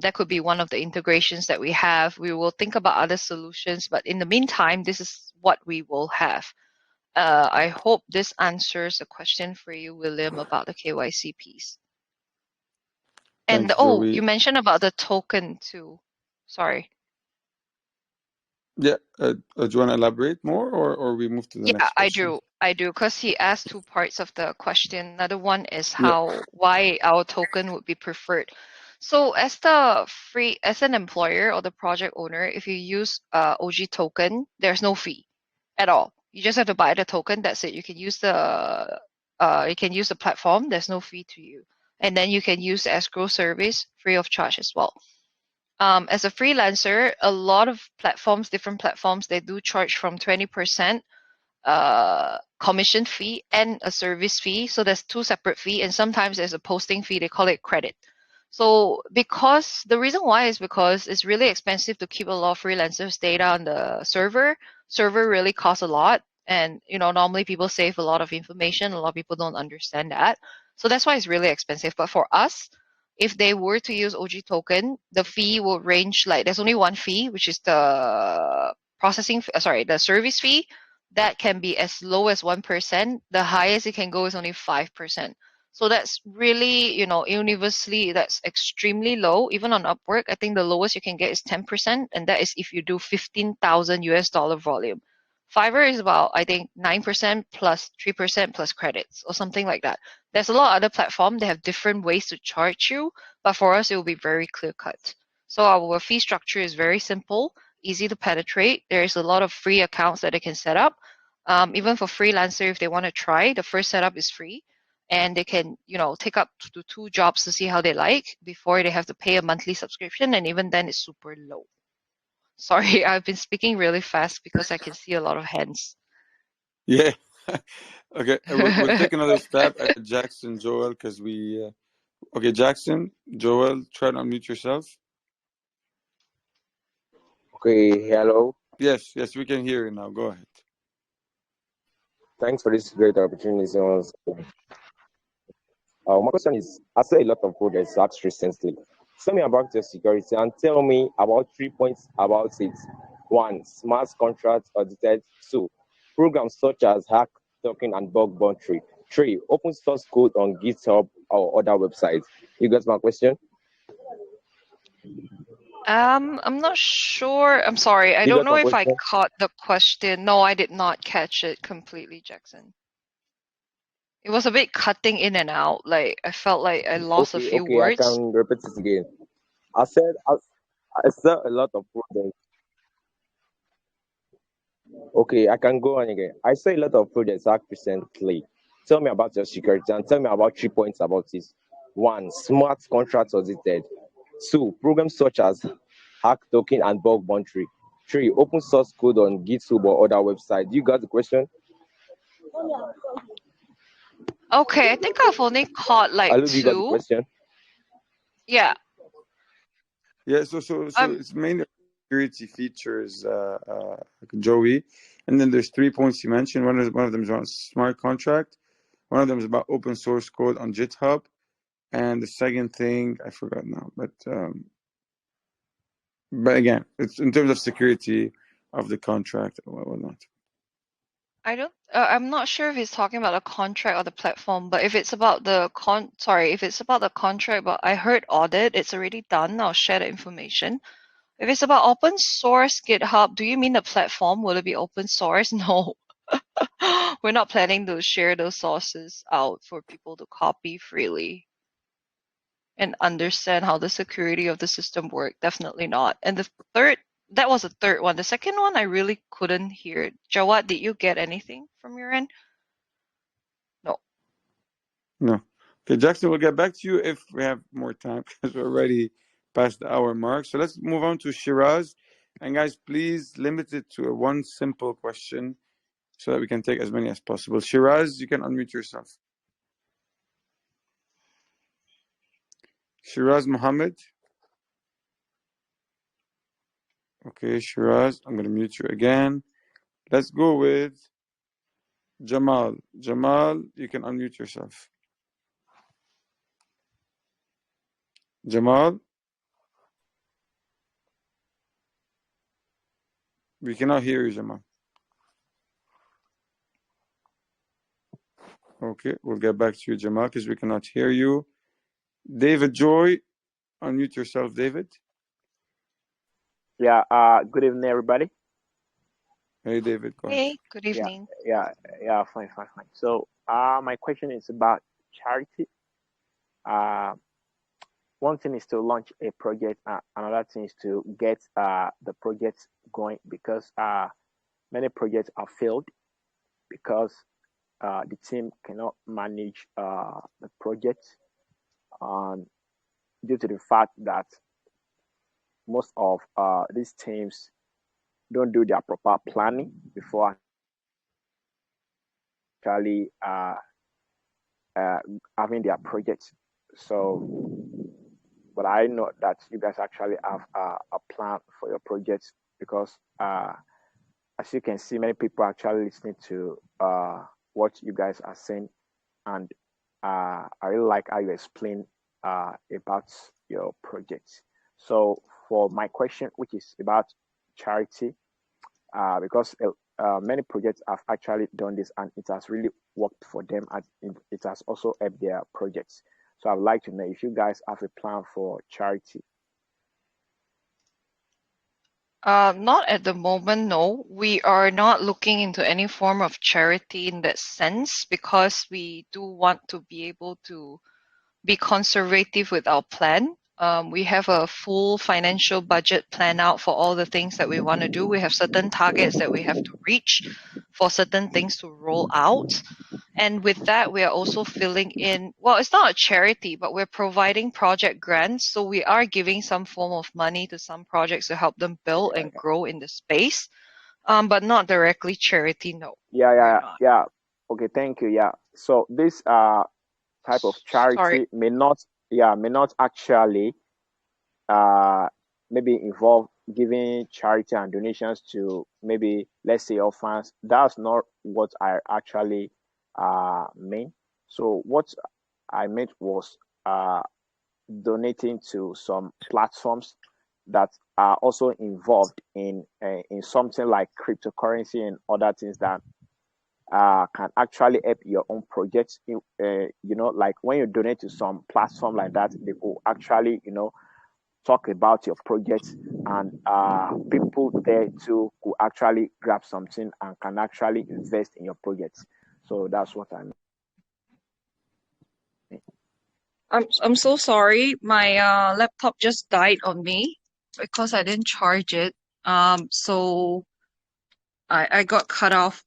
That could be one of the integrations that we have. We will think about other solutions, but in the meantime, this is what we will have. I hope this answers the question for you, William, about the KYC piece. And Thanks, Joey. you mentioned about the token too. Sorry. Yeah, do you want to elaborate more, or we move to the next question? Yeah, I do, because he asked two parts of the question. Another one is why our token would be preferred. So as an employer or the project owner, if you use OG token, there's no fee at all. You just have to buy the token. That's it. You can use the platform. There's no fee to you, and then you can use the escrow service free of charge as well. As a freelancer, a lot of different platforms, they do charge from 20% commission fee and a service fee. So there's two separate fees, and sometimes there's a posting fee. They call it credit. So the reason why is because it's really expensive to keep a lot of freelancers' data on the server. Server really costs a lot, and normally people save a lot of information. A lot of people don't understand that. So that's why it's really expensive. But for us, if they were to use OG token, the fee will range there's only one fee, which is the the service fee. That can be as low as 1%. The highest it can go is only 5%. So that's really, universally, that's extremely low. Even on Upwork, I think the lowest you can get is 10%, and that is if you do $15,000 volume. Fiverr is about, I think, 9% plus 3% plus credits or something like that. There's a lot of other platforms. They have different ways to charge you, but for us, it will be very clear cut. So our fee structure is very simple, easy to penetrate. There's a lot of free accounts that they can set up. Even for Freelancer, if they want to try, the first setup is free. And they can, take up to 2 jobs to see how they like before they have to pay a monthly subscription. And even then, it's super low. Sorry, I've been speaking really fast because I can see a lot of hands. Yeah. Okay, we'll take another stab at Jackson, Joel, because we. Okay, Jackson, Joel, try to unmute yourself. Okay, hello. Yes, we can hear you now. Go ahead. Thanks for this great opportunity. My question is, I saw a lot of projects asked recently. Tell me about your security and tell me about 3 points about it. 1, smart contract audited. 2, programs such as hack, token, and bug bounty. 3, open source code on GitHub or other websites. You got my question? I'm not sure. I'm sorry. I You don't got know my if I question? caught the question. No, I did not catch it completely, Jackson. It was a bit cutting in and out. Like I felt like I lost a few Okay, I words. can repeat it again. I said I saw a lot of projects. Okay, I can go on again. I saw a lot of projects hacked recently. Tell me about your security and tell me about 3 points about it. 1, smart contracts audited. 2, programs such as hack token and bug bounty. 3, open source code on GitHub or other websites. You got the question? Okay, I think I've only caught like Hello, you got the 2. question? Yeah. Yeah, so it's mainly security features, Joey, and then there's 3 points you mentioned. One of them is on smart contract. One of them is about open source code on GitHub, and the second thing I forgot now. But again, it's in terms of security of the contract or whatnot. I'm not sure if he's talking about the contract or the platform, but if it's about the contract, but I heard audit, it's already done. I'll share the information. If it's about open source GitHub, do you mean the platform? Will it be open source? No. We're not planning to share those sources out for people to copy freely and understand how the security of the system work. Definitely not. And that was the third one. The second one, I really couldn't hear. Jawad, did you get anything from your end? No. Okay, Jackson, we'll get back to you if we have more time because we're already past the hour mark. So let's move on to Shiraz. And guys, please limit it to one simple question so that we can take as many as possible. Shiraz, you can unmute yourself. Shiraz Mohammed. Okay, Shiraz, I'm going to mute you again. Let's go with Jamal. Jamal, you can unmute yourself. Jamal? We cannot hear you, Jamal. Okay, we'll get back to you, Jamal, because we cannot hear you. David Joy, unmute yourself, David. Yeah, good evening, everybody. Hey, David, go ahead. Hey, good evening. Yeah, fine. So, my question is about charity. One thing is to launch a project, another thing is to get the project going because many projects are failed because the team cannot manage the project due to the fact that most of these teams don't do their proper planning before actually having their projects. So, but I know that you guys actually have a plan for your projects because, as you can see, many people are actually listening to what you guys are saying, and I really like how you explain about your projects. So, for my question, which is about charity, because many projects have actually done this and it has really worked for them and it has also helped their projects. So I'd like to know if you guys have a plan for charity. Not at the moment, no. We are not looking into any form of charity in that sense because we do want to be able to be conservative with our plan. We have a full financial budget plan out for all the things that we want to do. We have certain targets that we have to reach for certain things to roll out. And with that, we are also filling in, well, it's not a charity, but we're providing project grants. So we are giving some form of money to some projects to help them build and grow in the space. But not directly charity, no. Yeah, We're yeah, not. yeah. Okay, thank you. Yeah. So this type of Sorry. charity may not actually maybe involve giving charity and donations to maybe, let's say, orphans. That's not what I actually mean. So what I meant was donating to some platforms that are also involved in something like cryptocurrency and other things that can actually help your own projects. Like when you donate to some platform like that, they will actually, talk about your project, and people there too could actually grab something and can actually invest in your projects. So that's what I mean. I'm so sorry. My laptop just died on me because I didn't charge it. So I got cut off.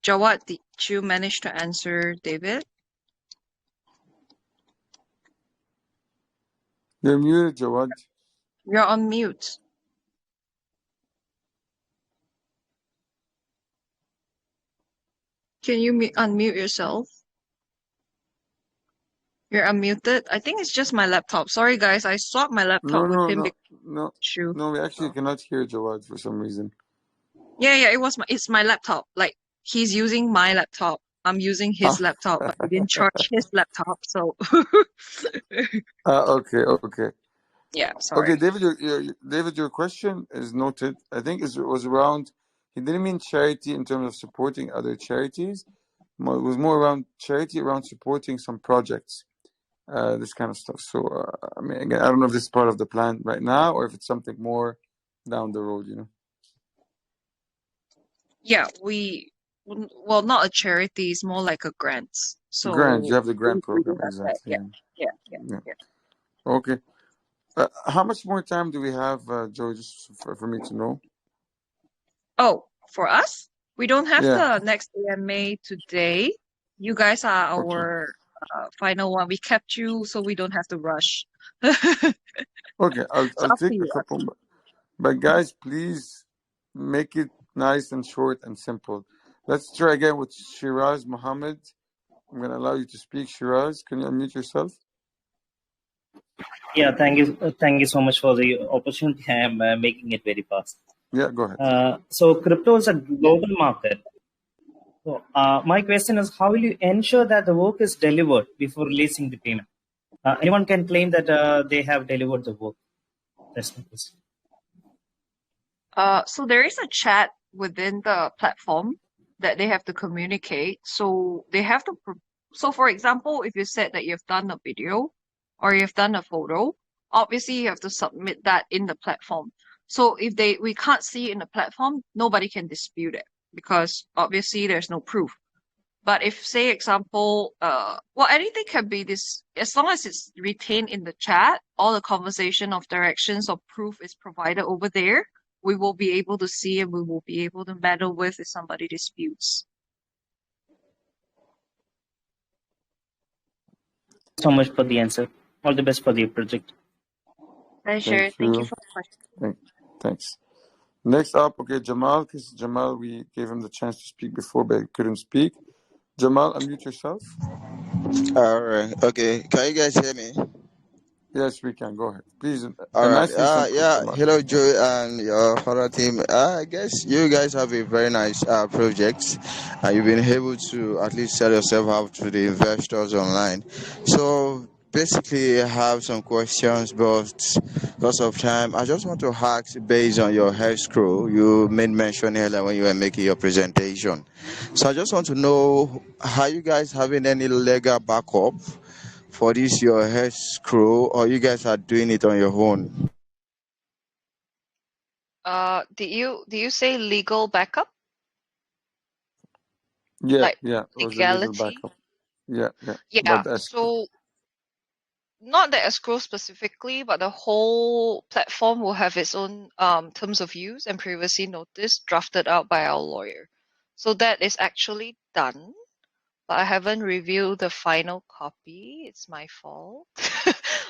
Jawad, did you manage to answer David? You're muted, Jawad. You're on mute. Can you unmute yourself? You're unmuted. I think it's just my laptop. Sorry, guys. I swapped my laptop with him No, we actually cannot hear Jawad for some reason. Yeah, it's my laptop. Like, he's using my laptop. I'm using his laptop, but I didn't charge his laptop, so. Okay. Yeah, sorry. Okay, David, your question is noted. I think it was around. He didn't mean charity in terms of supporting other charities. It was more around charity around supporting some projects, this kind of stuff. So, I mean, again, I don't know if this is part of the plan right now or if it's something more down the road. Yeah, well, not a charity. It's more like a grant. So Grant, you have the grant we do program, have that. exactly. Yeah. Okay. How much more time do we have, Joe, just for me to know? Oh, for us? We don't have Yeah. the next AMA today. You guys are our final one. We kept you so we don't have to rush. Okay, I'll up to take a you. couple, but guys, please make it nice and short and simple. Let's try again with Shiraz Mohammed. I'm going to allow you to speak. Shiraz, can you unmute yourself? Yeah, thank you so much for the opportunity. I'm making it very fast. Yeah, go ahead. So crypto is a global market. So my question is, how will you ensure that the work is delivered before releasing the payment? Anyone can claim that they have delivered the work. That's my question. So there is a chat within the platform that they have to communicate. So they have to. So for example, if you said that you've done a video or you've done a photo, obviously you have to submit that in the platform. So if we can't see it in the platform, nobody can dispute it because obviously there's no proof. But if, say, example, well, anything can be this, as long as it's retained in the chat, all the conversation of directions or proof is provided over there, we will be able to see and we will be able to meddle with if somebody disputes. So much for the answer. All the best for the project. Pleasure. Thank you for the question. Thanks. Next up, okay, Jamal, because Jamal, we gave him the chance to speak before, but he couldn't speak. Jamal, unmute yourself. All right. Okay. Can you guys hear me? Yes, we can. Go ahead, please. All right. Nice and simple, Yeah. Jamal. Hello, Joey, and your whole team. I guess you guys have a very nice project, and you've been able to at least sell yourself out to the investors online. So basically, I have some questions, but because of time, I just want to ask based on your escrow. You made mention earlier when you were making your presentation. So I just want to know, are you guys having any legal backup for this your escrow, or you guys are doing it on your own? Do you say legal backup? Yeah, Like yeah. It was a legal legality? backup. Yeah, yeah. Yeah. About the escrow. So not the escrow specifically, but the whole platform will have its own terms of use and privacy notice drafted out by our lawyer. So that is actually done, but I haven't reviewed the final copy. It's my fault.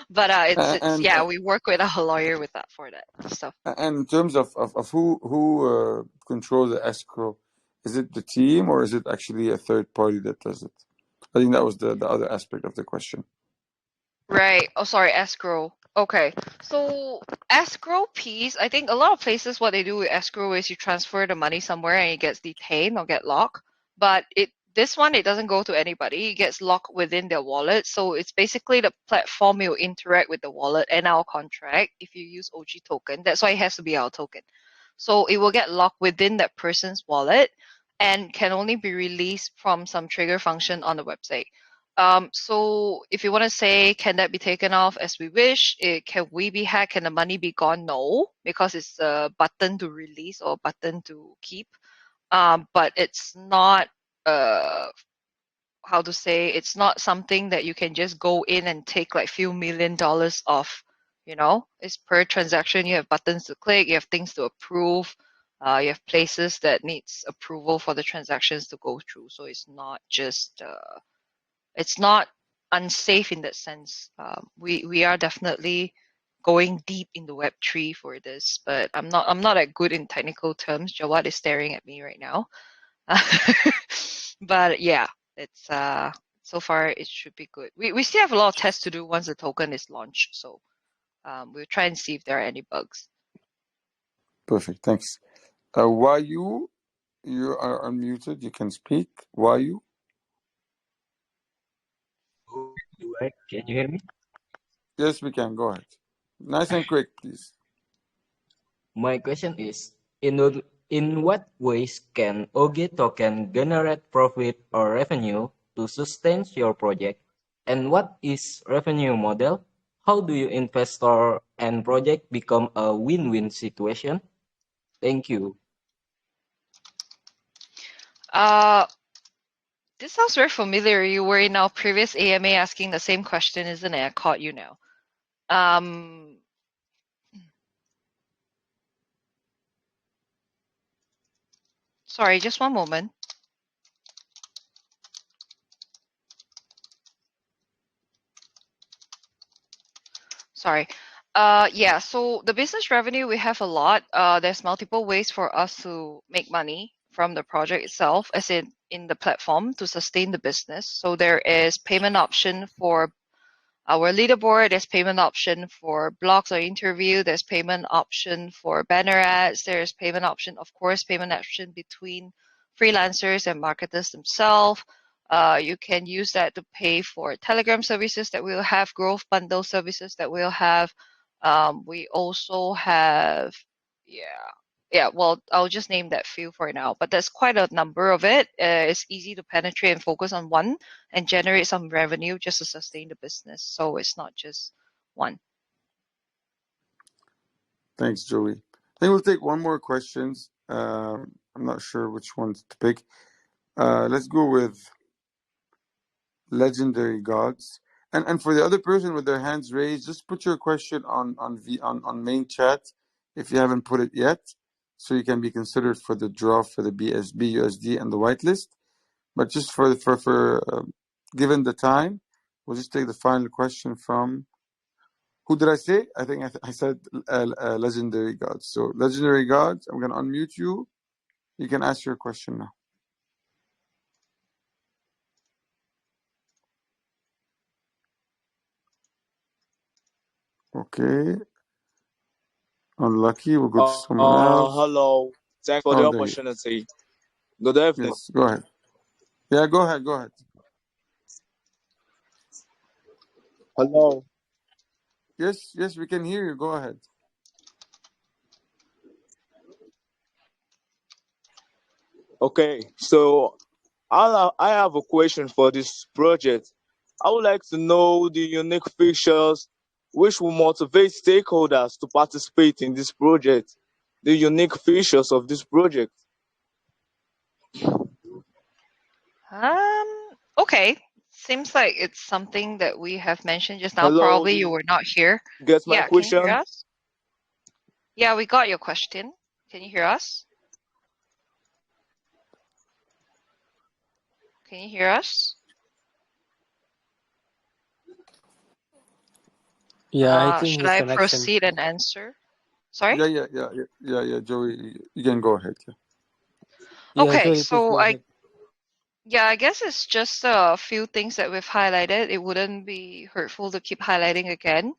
But it's And yeah, we work with our lawyer with that for that stuff. and in terms of who controls the escrow, is it the team or is it actually a third party that does it? I think that was the other aspect of the question. Right. Oh, sorry, escrow. Okay. So escrow piece, I think a lot of places what they do with escrow is you transfer the money somewhere and it gets detained or get locked. But this one it doesn't go to anybody. It gets locked within their wallet. So it's basically the platform will interact with the wallet and our contract if you use OG token. That's why it has to be our token. So it will get locked within that person's wallet and can only be released from some trigger function on the website. So if you want to say, can that be taken off as we wish? Can we be hacked? Can the money be gone? No, because it's a button to release or a button to keep. But it's not, how to say, it's not something that you can just go in and take like few $1,000,000 off. It's per transaction. You have buttons to click. You have things to approve. You have places that needs approval for the transactions to go through. So it's not just. It's not unsafe in that sense. We are definitely going deep in the Web3 for this, but I'm not that good in technical terms. Jawad is staring at me right now. But yeah, it's so far it should be good. We still have a lot of tests to do once the token is launched, so we'll try and see if there are any bugs. Perfect. Thanks. Wayu, you are unmuted. You can speak. Wayu. Can you hear me? Yes, we can. Go ahead. Nice and quick, please. My question is, in what ways can OG token generate profit or revenue to sustain your project? And what is revenue model? How do you investor and project become a win-win situation? Thank you. This sounds very familiar. You were in our previous AMA asking the same question, isn't it? I caught you now. Sorry, just one moment. Sorry. Yeah, so the business revenue, we have a lot. There's multiple ways for us to make money from the project itself, as in the platform to sustain the business. So there is payment option for our leaderboard, there's payment option for blogs or interview, there's payment option for banner ads, there's payment option, of course, payment option between freelancers and marketers themselves. You can use that to pay for Telegram services that we'll have, growth bundle services that we'll have. We also have, well, I'll just name that few for now, but there's quite a number of it. It's easy to penetrate and focus on one and generate some revenue just to sustain the business. So it's not just one. Thanks, Joey. I think we'll take one more questions. I'm not sure which ones to pick. Let's go with Legendary Gods. And for the other person with their hands raised, just put your question on main chat if you haven't put it yet, so you can be considered for the draw for the BSB, USD, and the whitelist. But just for given the time, we'll just take the final question from, who did I say? I think I said Legendary Gods. So Legendary Gods, I'm going to unmute you. You can ask your question now. Okay. Unlucky. We'll go to someone else. Hello. Thanks for the Oh, there you opportunity. Good evening. Yes, go ahead. Yeah, go ahead. Go ahead. Hello. Yes, we can hear you. Go ahead. Okay, so I have a question for this project. I would like to know the unique features which will motivate stakeholders to participate in this project. the unique features of this project? Okay. Seems like it's something that we have mentioned just now. Hello, Probably do you you were not here. get my Yeah, can you hear question? us? Yeah, we got your question. Can you hear us? Can you hear us? Yeah, I think Should his I connection. proceed and answer? Sorry? Yeah, Joey, you can go ahead. Yeah. Yeah, Okay, Joey, please so go ahead. yeah, I guess it's just a few things that we've highlighted. It wouldn't be hurtful to keep highlighting again.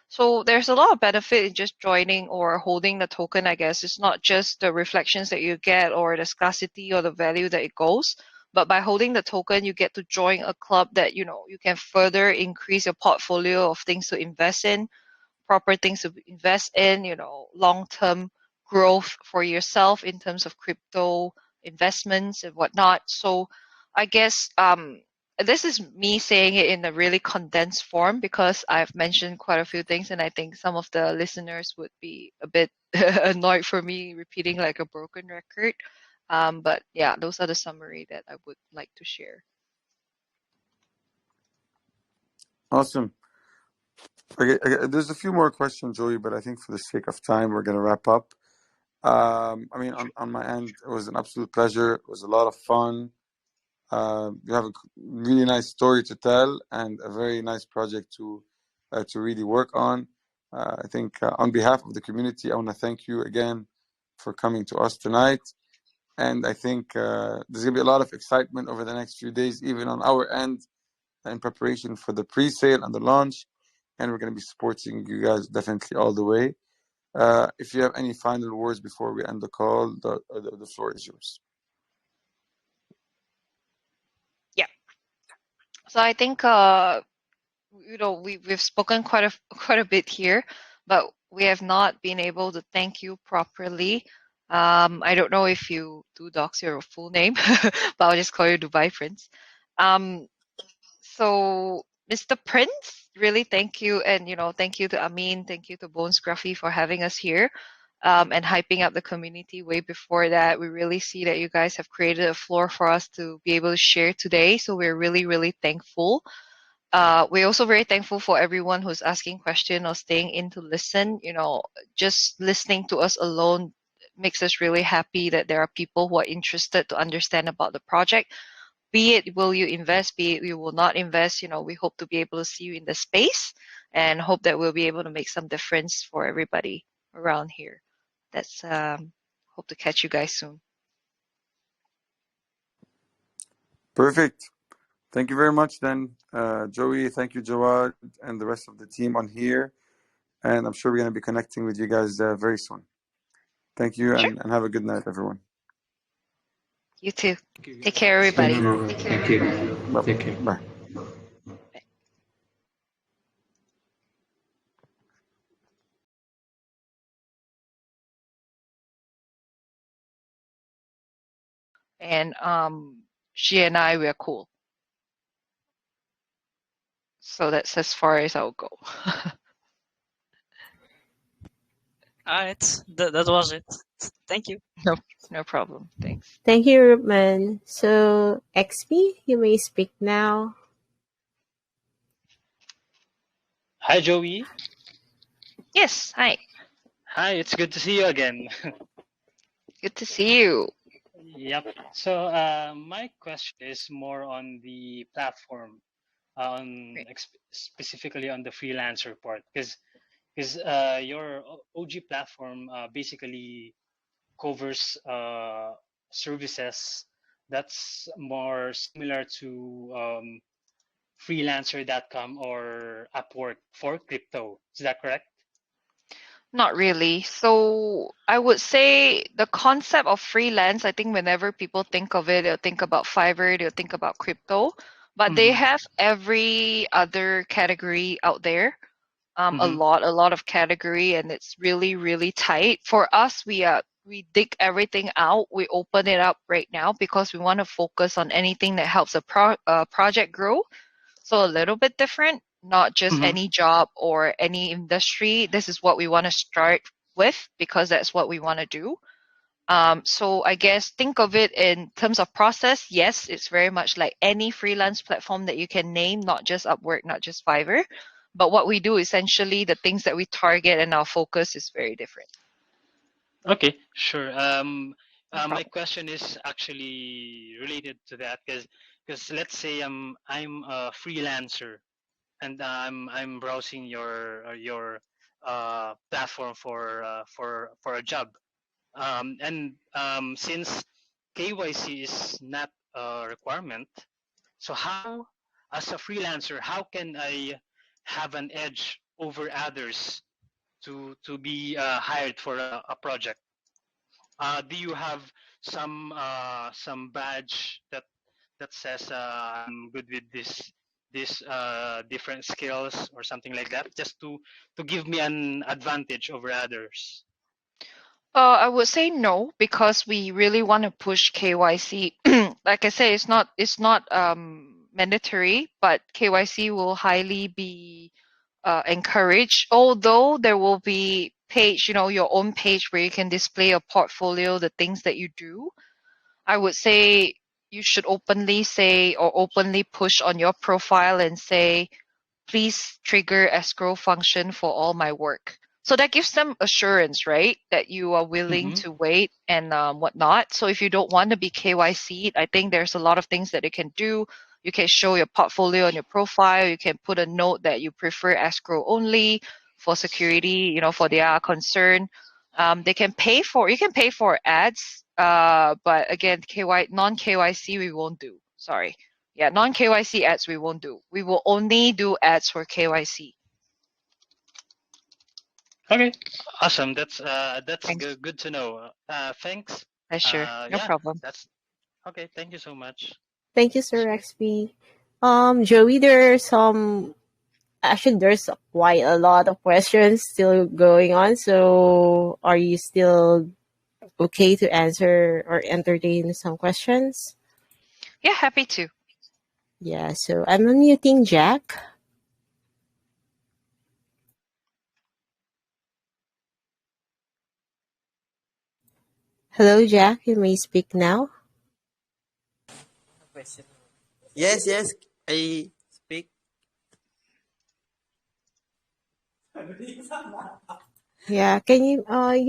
So there's a lot of benefit in just joining or holding the token, I guess. It's not just the reflections that you get or the scarcity or the value that it goes, but by holding the token, you get to join a club that, you can further increase your portfolio of things to invest in, proper things to invest in, long-term growth for yourself in terms of crypto investments and whatnot. So I guess this is me saying it in a really condensed form because I've mentioned quite a few things, and I think some of the listeners would be a bit annoyed for me repeating like a broken record. But yeah, those are the summary that I would like to share. Awesome. Okay, there's a few more questions, Joey, but I think for the sake of time, we're going to wrap up. I mean, on my end, it was an absolute pleasure. It was a lot of fun. You have a really nice story to tell and a very nice project to really work on. I think on behalf of the community, I want to thank you again for coming to us tonight. And I think there's going to be a lot of excitement over the next few days, even on our end, in preparation for the pre-sale and the launch. And we're going to be supporting you guys definitely all the way. If you have any final words before we end the call, the floor is yours. Yeah. So I think we've spoken quite a bit here, but we have not been able to thank you properly. I don't know if you do docs your full name, but I'll just call you Dubai Prince. So Mr. Prince, really thank you, and thank you to Amin, thank you to Bones Scruffy for having us here, and hyping up the community way before that. We really see that you guys have created a floor for us to be able to share today, so we're really, really thankful. We're also very thankful for everyone who's asking questions or staying in to listen. Just listening to us alone makes us really happy that there are people who are interested to understand about the project. Be it will you invest, be it you will not invest, we hope to be able to see you in the space and hope that we'll be able to make some difference for everybody around here. That's hope to catch you guys soon. Perfect. Thank you very much then, Joey. Thank you, Jawad, and the rest of the team on here. And I'm sure we're going to be connecting with you guys very soon. Thank you, Sure. and have a good night, everyone. You too. Take care, everybody. Thank you. Bye. Take care. Bye. And she and I, we are cool. So that's as far as I'll go. Alright, that was it. Thank you. No problem. Thanks. Thank you, Rupman. So, XP, you may speak now. Hi, Joey. Yes, hi. Hi, it's good to see you again. Good to see you. Yep. So my question is more on the platform, specifically on the freelancer part, because your OG platform basically covers services that's more similar to freelancer.com or Upwork for crypto. Is that correct? Not really. So I would say the concept of freelance, I think whenever people think of it, they'll think about Fiverr, they'll think about crypto, but they have every other category out there. A lot of category, and it's really, really tight. For us, we dig everything out. We open it up right now because we want to focus on anything that helps a project grow. So a little bit different, not just any job or any industry. This is what we want to start with, because that's what we want to do. So I guess think of it in terms of process. Yes, it's very much like any freelance platform that you can name, not just Upwork, not just Fiverr. But what we do, essentially, the things that we target and our focus is very different. Okay, sure. No My problem. question is actually related to that because let's say I'm a freelancer and I'm browsing your platform for a job. And since KYC is not a requirement, so how, as a freelancer, how can I have an edge over others to be hired for a project? Do you have some badge that says I'm good with this different skills or something like that, just to give me an advantage over others? I would say no, because we really want to push KYC. Like I say, it's not mandatory, but KYC will highly be encouraged. Although there will be page, your own page where you can display your portfolio, the things that you do. I would say you should openly say or openly push on your profile and say, please trigger escrow function for all my work. So that gives them assurance, right? That you are willing Mm-hmm. to wait and whatnot. So if you don't want to be KYC'd, I think there's a lot of things that you can do. You can show your portfolio on your profile. You can put a note that you prefer escrow only for security, for their concern. You can pay for ads, but again, non-KYC we won't do. Sorry. Yeah, non-KYC ads we won't do. We will only do ads for KYC. Okay, awesome. That's Thanks. good to know. Thanks. Pleasure. No Yeah, problem. that's okay. Thank you so much. Thank you, Sir XP. Joey, there's quite a lot of questions still going on. So are you still okay to answer or entertain some questions? Yeah, happy to. Yeah, so I'm unmuting Jack. Hello, Jack. You may speak now. Yes, yes, I speak. Yeah, can you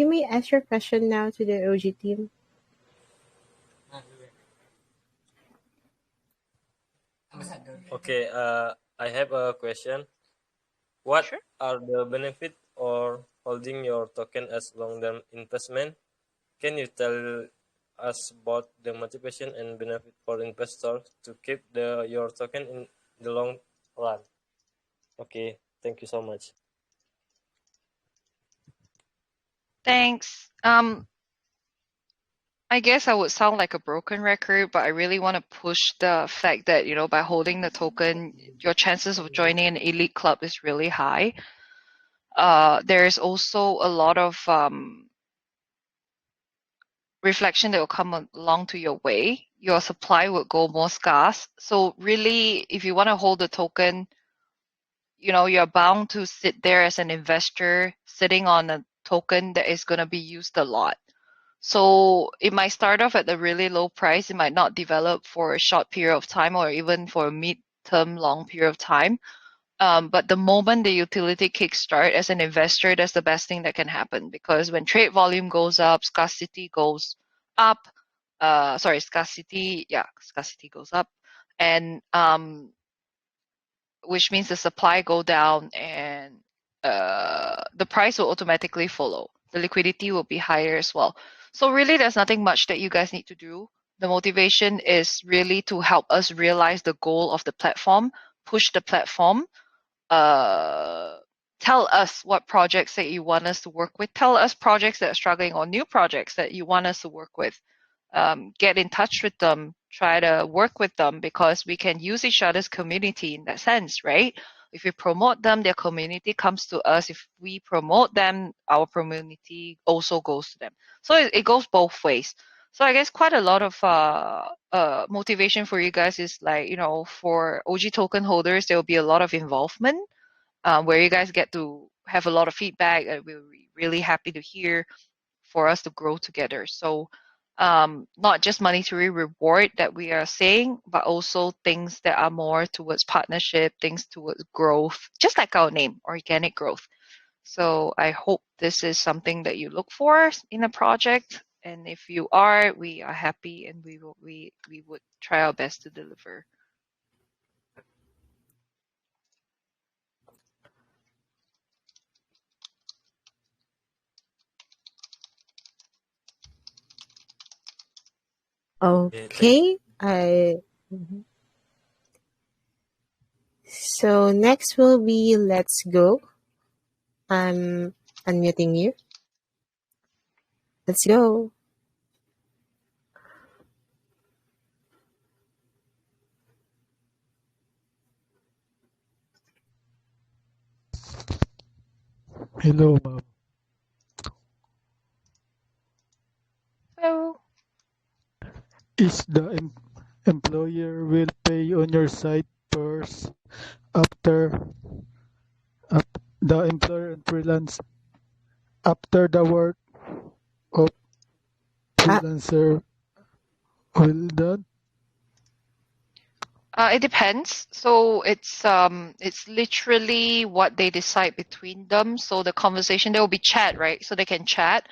may ask your question now to the OG team. Okay, I have a question. What Sure. are the benefits or holding your token as long-term investment? Can you tell us about the motivation and benefit for investors to keep your token in the long run? Okay, thank you so much. Thanks. I guess I would sound like a broken record, but I really want to push the fact that, by holding the token, your chances of joining an elite club is really high. There's also a lot of reflection that will come along to your way. Your supply will go more scarce. So really, if you want to hold the token, you're bound to sit there as an investor sitting on a token that is going to be used a lot. So it might start off at a really low price. It might not develop for a short period of time or even for a mid-term long period of time. But the moment the utility kickstart as an investor, that's the best thing that can happen, because when trade volume goes up, scarcity goes up. Scarcity goes up, and which means the supply go down, and the price will automatically follow. The liquidity will be higher as well. So really, there's nothing much that you guys need to do. The motivation is really to help us realize the goal of the platform, push the platform, tell us what projects that you want us to work with. Tell us projects that are struggling or new projects that you want us to work with. Get in touch with them, try to work with them, because we can use each other's community in that sense, right? If we promote them, their community comes to us. If we promote them, our community also goes to them. So it goes both ways. So I guess quite a lot of motivation for you guys is like, for OG token holders, there will be a lot of involvement where you guys get to have a lot of feedback. We really happy to hear for us to grow together. So not just monetary reward that we are saying, but also things that are more towards partnership, things towards growth, just like our name, organic growth. So I hope this is something that you look for in a project. And if you are, we are happy, and we would try our best to deliver. Okay. Mhm. So next will be Let's Go. I'm unmuting you. Let's go. Hello, ma'am. Hello. Is the employer will pay on your site first after the employer and freelance after the work of freelancer will done? It depends. So it's literally what they decide between them. So the conversation, there will be chat, right? So they can chat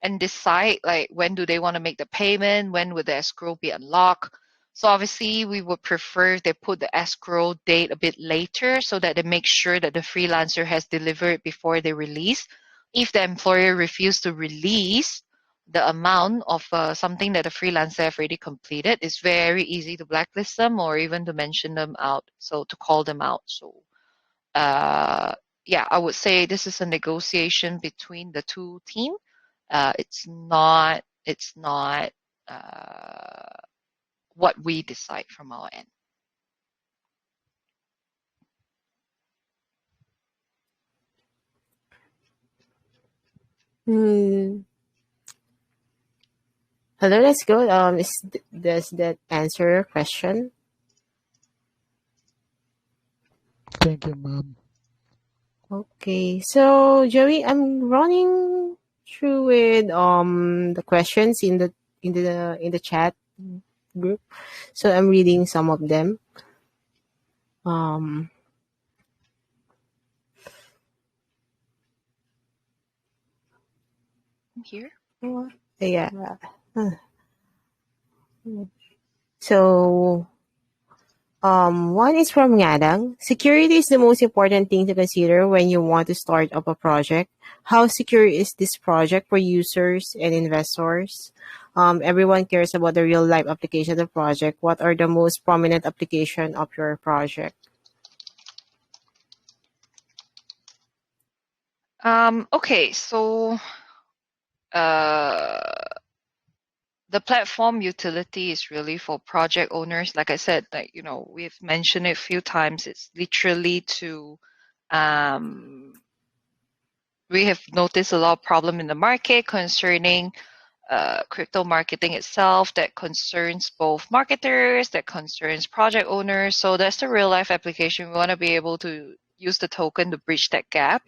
and decide like when do they want to make the payment, when would the escrow be unlocked. So obviously we would prefer if they put the escrow date a bit later so that they make sure that the freelancer has delivered before they release. If the employer refuses to release the amount of something that the freelancer have already completed, it's very easy to blacklist them or even to mention them out. So to call them out. So yeah, I would say this is a negotiation between the two teams. It's not what we decide from our end. Hello, let's go. Does that answer your question? Thank you, ma'am. Okay, so Joey, I'm running through with the questions in the chat group. So I'm reading some of them. Here. Yeah. So one is from Ngadang. Security is the most important thing to consider when you want to start up a project. How secure is this project for users and investors? Everyone cares about the real life application of the project. What are the most prominent application of your project? Okay, so the platform utility is really for project owners. Like I said, like we've mentioned it a few times. It's literally to we have noticed a lot of problem in the market concerning crypto marketing itself that concerns both marketers, that concerns project owners. So that's the real life application. We want to be able to use the token to bridge that gap.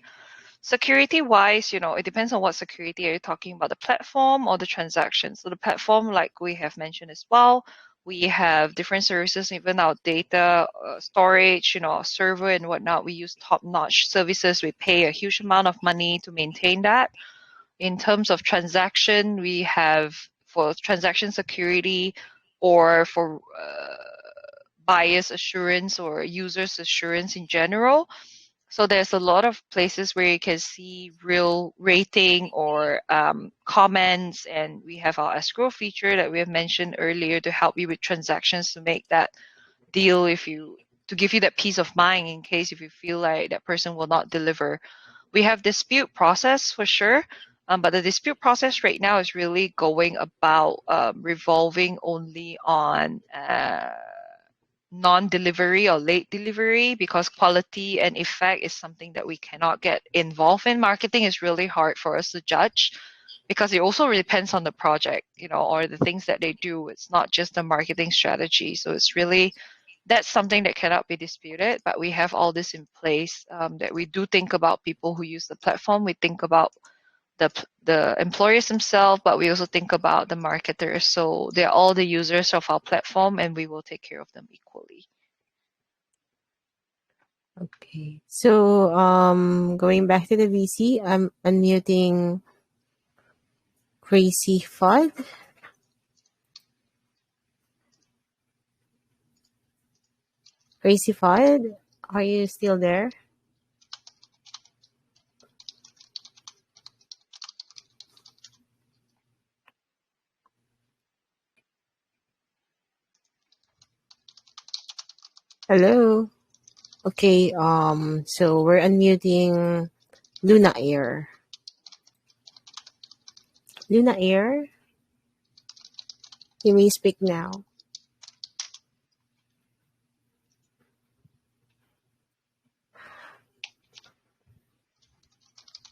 Security wise, it depends on what security are you talking about, the platform or the transaction. So the platform, like we have mentioned as well, we have different services, even our data storage, our server and whatnot. We use top-notch services. We pay a huge amount of money to maintain that. In terms of transaction, we have for transaction security or for buyer's assurance or user's assurance in general. So there's a lot of places where you can see real rating or comments, and we have our escrow feature that we have mentioned earlier to help you with transactions to make that deal to give you that peace of mind in case if you feel like that person will not deliver. We have dispute process for sure, but the dispute process right now is really going about revolving only on non-delivery or late delivery, because quality and effect is something that we cannot get involved in. Marketing is really hard for us to judge because it also depends on the project, or the things that they do. It's not just the marketing strategy. So it's really, that's something that cannot be disputed, but we have all this in place that we do think about people who use the platform. We think about the employers themselves, but we also think about the marketers. So they're all the users of our platform, and we will take care of them equally. Okay. So going back to the VC, I'm unmuting Crazy Fud. Crazy Fud, are you still there? Hello. Okay. So we're unmuting Luna Air. Luna Air, you may speak now.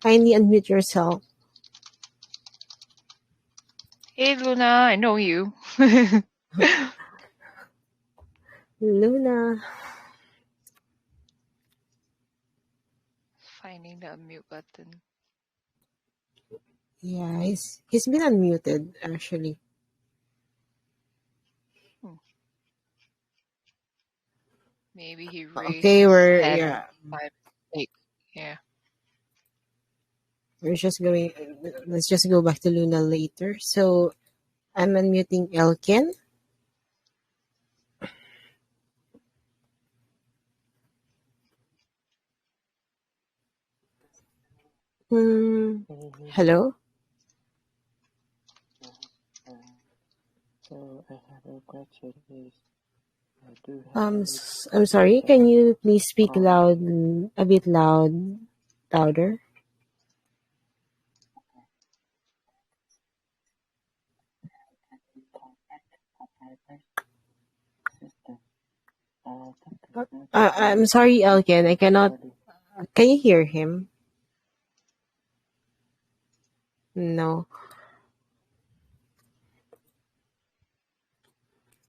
Kindly unmute yourself. Hey, Luna, I know you. Luna. Finding the unmute button. Yeah, he's been unmuted actually. Maybe he raised Okay, his we're hand by mistake. Yeah. we're just going. Let's just go back to Luna later. So I'm unmuting Elkin. Hello. So I have a question is, do you have I'm any I'm sorry. Can you please speak um loud, a bit louder? system I'm sorry, Elkin. I cannot. Can you hear him? No.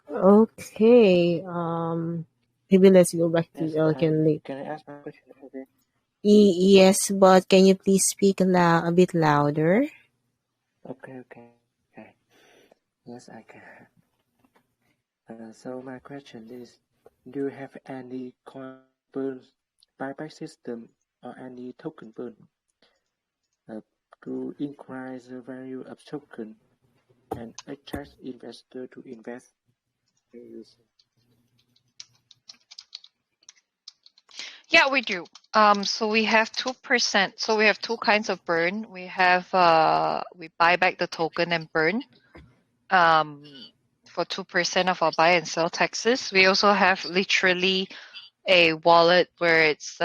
Okay. Maybe let's go back to yes Elkin later. can I ask my question again? Yes, but can you please speak a bit louder? Okay. Yes, I can. So my question is, do you have any coin burn buyback system or any token burn to increase the value of token and attract investor to invest in using? Yeah, we do. So we have 2%. So we have two kinds of burn. We have we buy back the token and burn for 2% of our buy and sell taxes. We also have literally a wallet where it's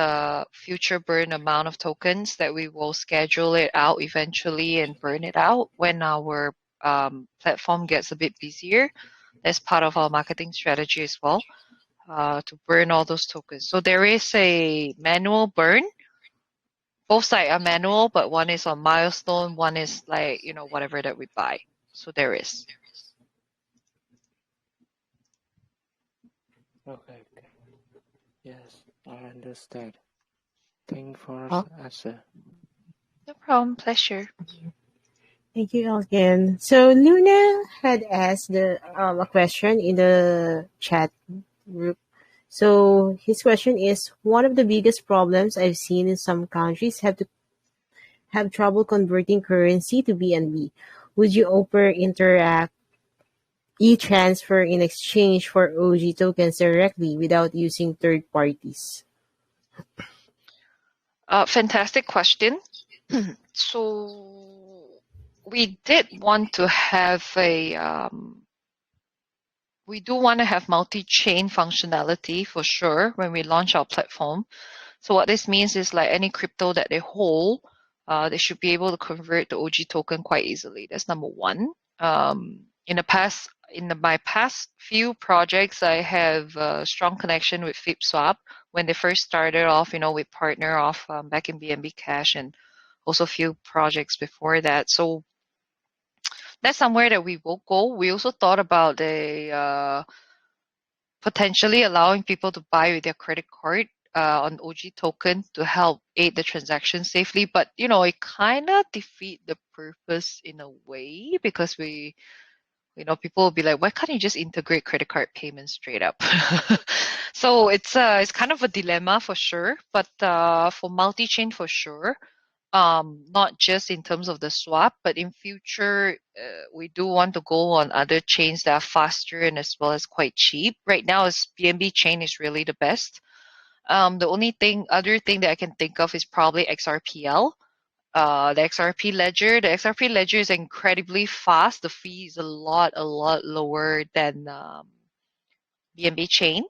future burn amount of tokens that we will schedule it out eventually and burn it out when our platform gets a bit busier. That's part of our marketing strategy as well. To burn all those tokens. So there is a manual burn. Both sides are manual, but one is on milestone, one is like, whatever that we buy. So there is. Okay. Yes, I understand. Thank you for Oh, the answer. No problem. Pleasure. thank you, Elkin. So Luna had asked a question in the chat group. So his question is, one of the biggest problems I've seen in some countries have trouble converting currency to BNB. Would you offer Interact e-transfer in exchange for OG tokens directly without using third parties? Fantastic question. So we did want to have we do want to have multi-chain functionality for sure when we launch our platform. So what this means is like any crypto that they hold, they should be able to convert the OG token quite easily. That's number one. My past few projects, I have a strong connection with FlipSwap. When they first started off, we partner off back in BNB Cash and also a few projects before that. So that's somewhere that we will go. We also thought about potentially allowing people to buy with their credit card on OG token to help aid the transaction safely. But it kind of defeat the purpose in a way, because people will be like, why can't you just integrate credit card payments straight up? So it's kind of a dilemma for sure, but for multi-chain for sure. Not just in terms of the swap, but in future, we do want to go on other chains that are faster and as well as quite cheap. Right now, BNB chain is really the best. The other thing that I can think of is probably XRPL. The XRP ledger. The XRP ledger is incredibly fast. The fee is a lot lower than BNB chain,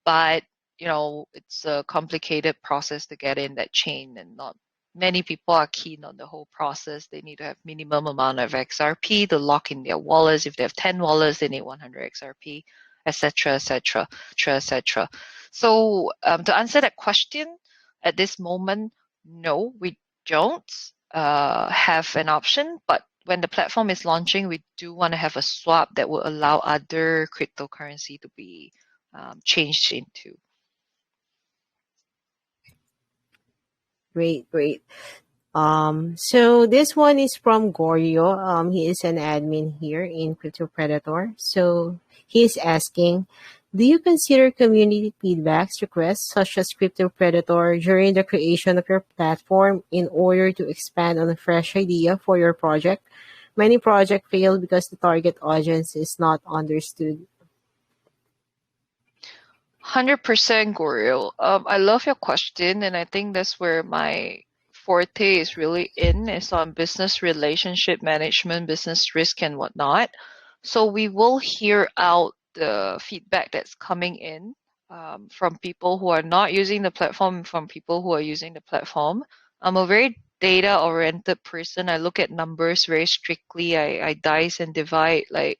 but it's a complicated process to get in that chain, and not many people are keen on the whole process. They need to have minimum amount of XRP to lock in their wallets. If they have 10 wallets, they need 100 XRP, etc., etc., etc. So to answer that question, at this moment, no, we don't have an option. But when the platform is launching, we do want to have a swap that will allow other cryptocurrency to be changed into. Great. So this one is from Gorio. He is an admin here in Crypto Predator. So he's asking, do you consider community feedbacks requests such as Crypto Predator during the creation of your platform in order to expand on a fresh idea for your project? Many projects fail because the target audience is not understood. 100% Goril. I love your question, and I think that's where my forte is really is on business relationship management, business risk, and whatnot. So we will hear out the feedback that's coming in from people who are not using the platform, from people who are using the platform. I'm a very data-oriented person. I look at numbers very strictly. I dice and divide like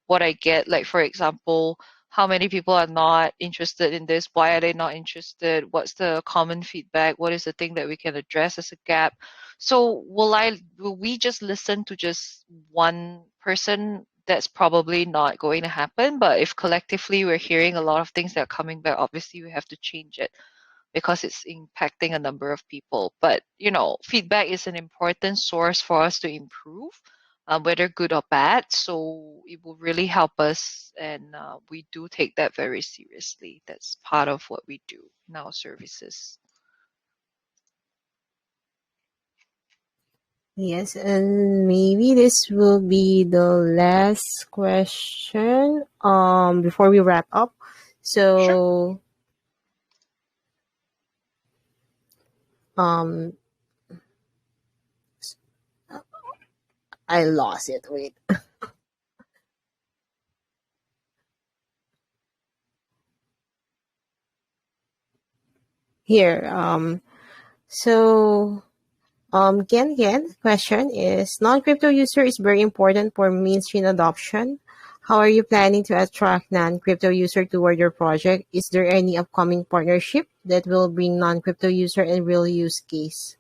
what I get. Like, for example, how many people are not interested in this? Why are they not interested? What's the common feedback? What is the thing that we can address as a gap? So will we just listen to just one person? That's probably not going to happen. But if collectively we're hearing a lot of things that are coming back, obviously we have to change it because it's impacting a number of people. But feedback is an important source for us to improve, whether good or bad. So it will really help us, and we do take that very seriously. That's part of what we do in our services. Yes, and maybe this will be the last question before we wrap up. So Sure. I lost it. Wait. Here. Again, question is, non-crypto user is very important for mainstream adoption. How are you planning to attract non-crypto user toward your project? Is there any upcoming partnership that will bring non-crypto user and real use case?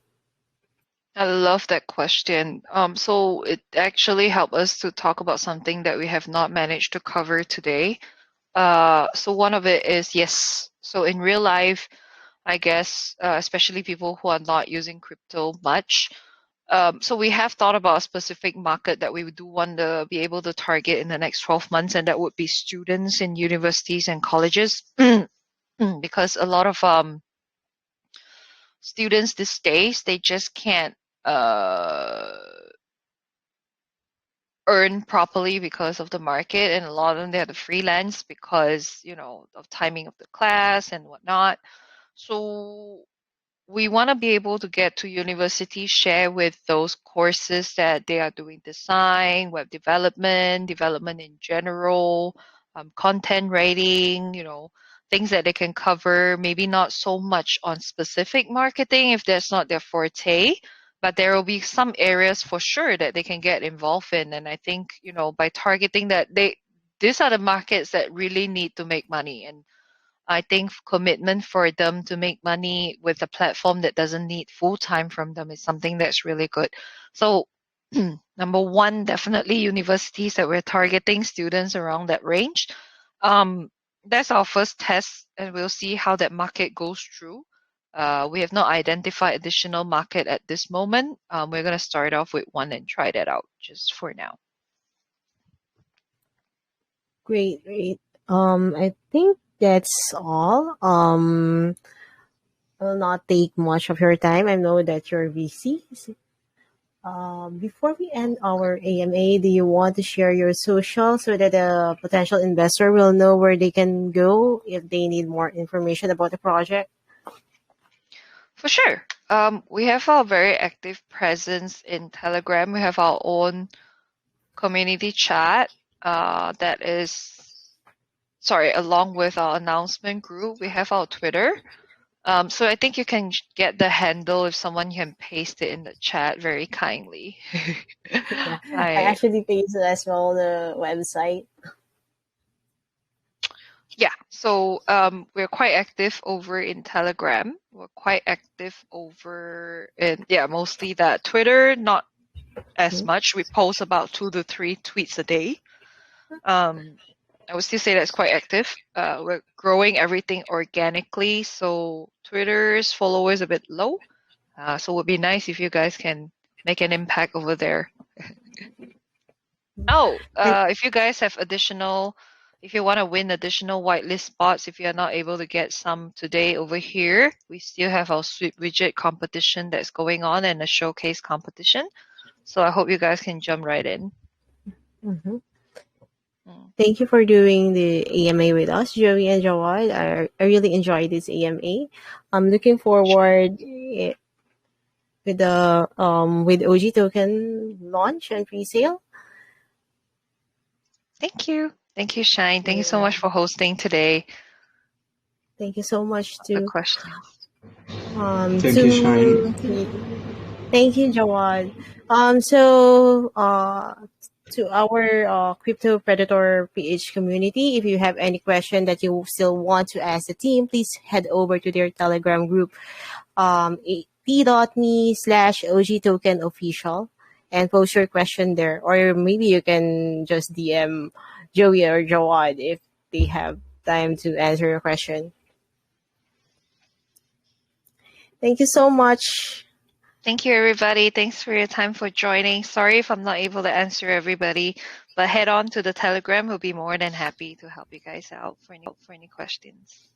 I love that question. So it actually helped us to talk about something that we have not managed to cover today. So one of it is, yes. So in real life, I guess, especially people who are not using crypto much. So we have thought about a specific market that we do want to be able to target in the next 12 months, and that would be students in universities and colleges. Because a lot of students these days, they just can't earn properly because of the market, and a lot of them, they have to freelance because of timing of the class and whatnot. So we want to be able to get to universities, share with those courses that they are doing design, web development in general, content writing, things that they can cover, maybe not so much on specific marketing if that's not their forte, but there will be some areas for sure that they can get involved in. And I think, by targeting that, these are the markets that really need to make money. And I think commitment for them to make money with a platform that doesn't need full time from them is something that's really good. So number one, definitely universities that we're targeting, students around that range. that's our first test, and we'll see how that market goes through. We have not identified additional market at this moment. We're going to start off with one and try that out just for now. Great, great. I think that's all. Will not take much of your time. I know that you're busy. Before we end our AMA, do you want to share your social so that a potential investor will know where they can go if they need more information about the project? For sure. We have our very active presence in Telegram. We have our own community chat that is, along with our announcement group, we have our Twitter. So I think you can get the handle if someone can paste it in the chat very kindly. Yeah, I actually pasted as well the website. Yeah, so we're quite active over in Telegram. We're quite active over in, mostly that. Twitter, not as much. We post about 2 to 3 tweets a day. I would still say that's quite active. We're growing everything organically, so Twitter's followers a bit low. So it would be nice if you guys can make an impact over there. If you guys have if you want to win additional whitelist spots, if you're not able to get some today over here, we still have our sweep widget competition that's going on and a showcase competition. So I hope you guys can jump right in. Mm-hmm. Thank you for doing the AMA with us, Joey and Jawad. I really enjoyed this AMA. I'm looking forward with the with OG token launch and pre-sale. Thank you, Shine. Thank you so much for hosting today. Thank you so much for questions. Thank you, Shine. Thank you, Jawad. To our Crypto Predator PH community, if you have any question that you still want to ask the team, please head over to their Telegram group, t.me/OG token official, and post your question there. Or maybe you can just DM Joey or Jawad if they have time to answer your question. Thank you so much. Thank you, everybody. Thanks for your time for joining. Sorry if I'm not able to answer everybody, but head on to the Telegram. We'll be more than happy to help you guys out for any questions.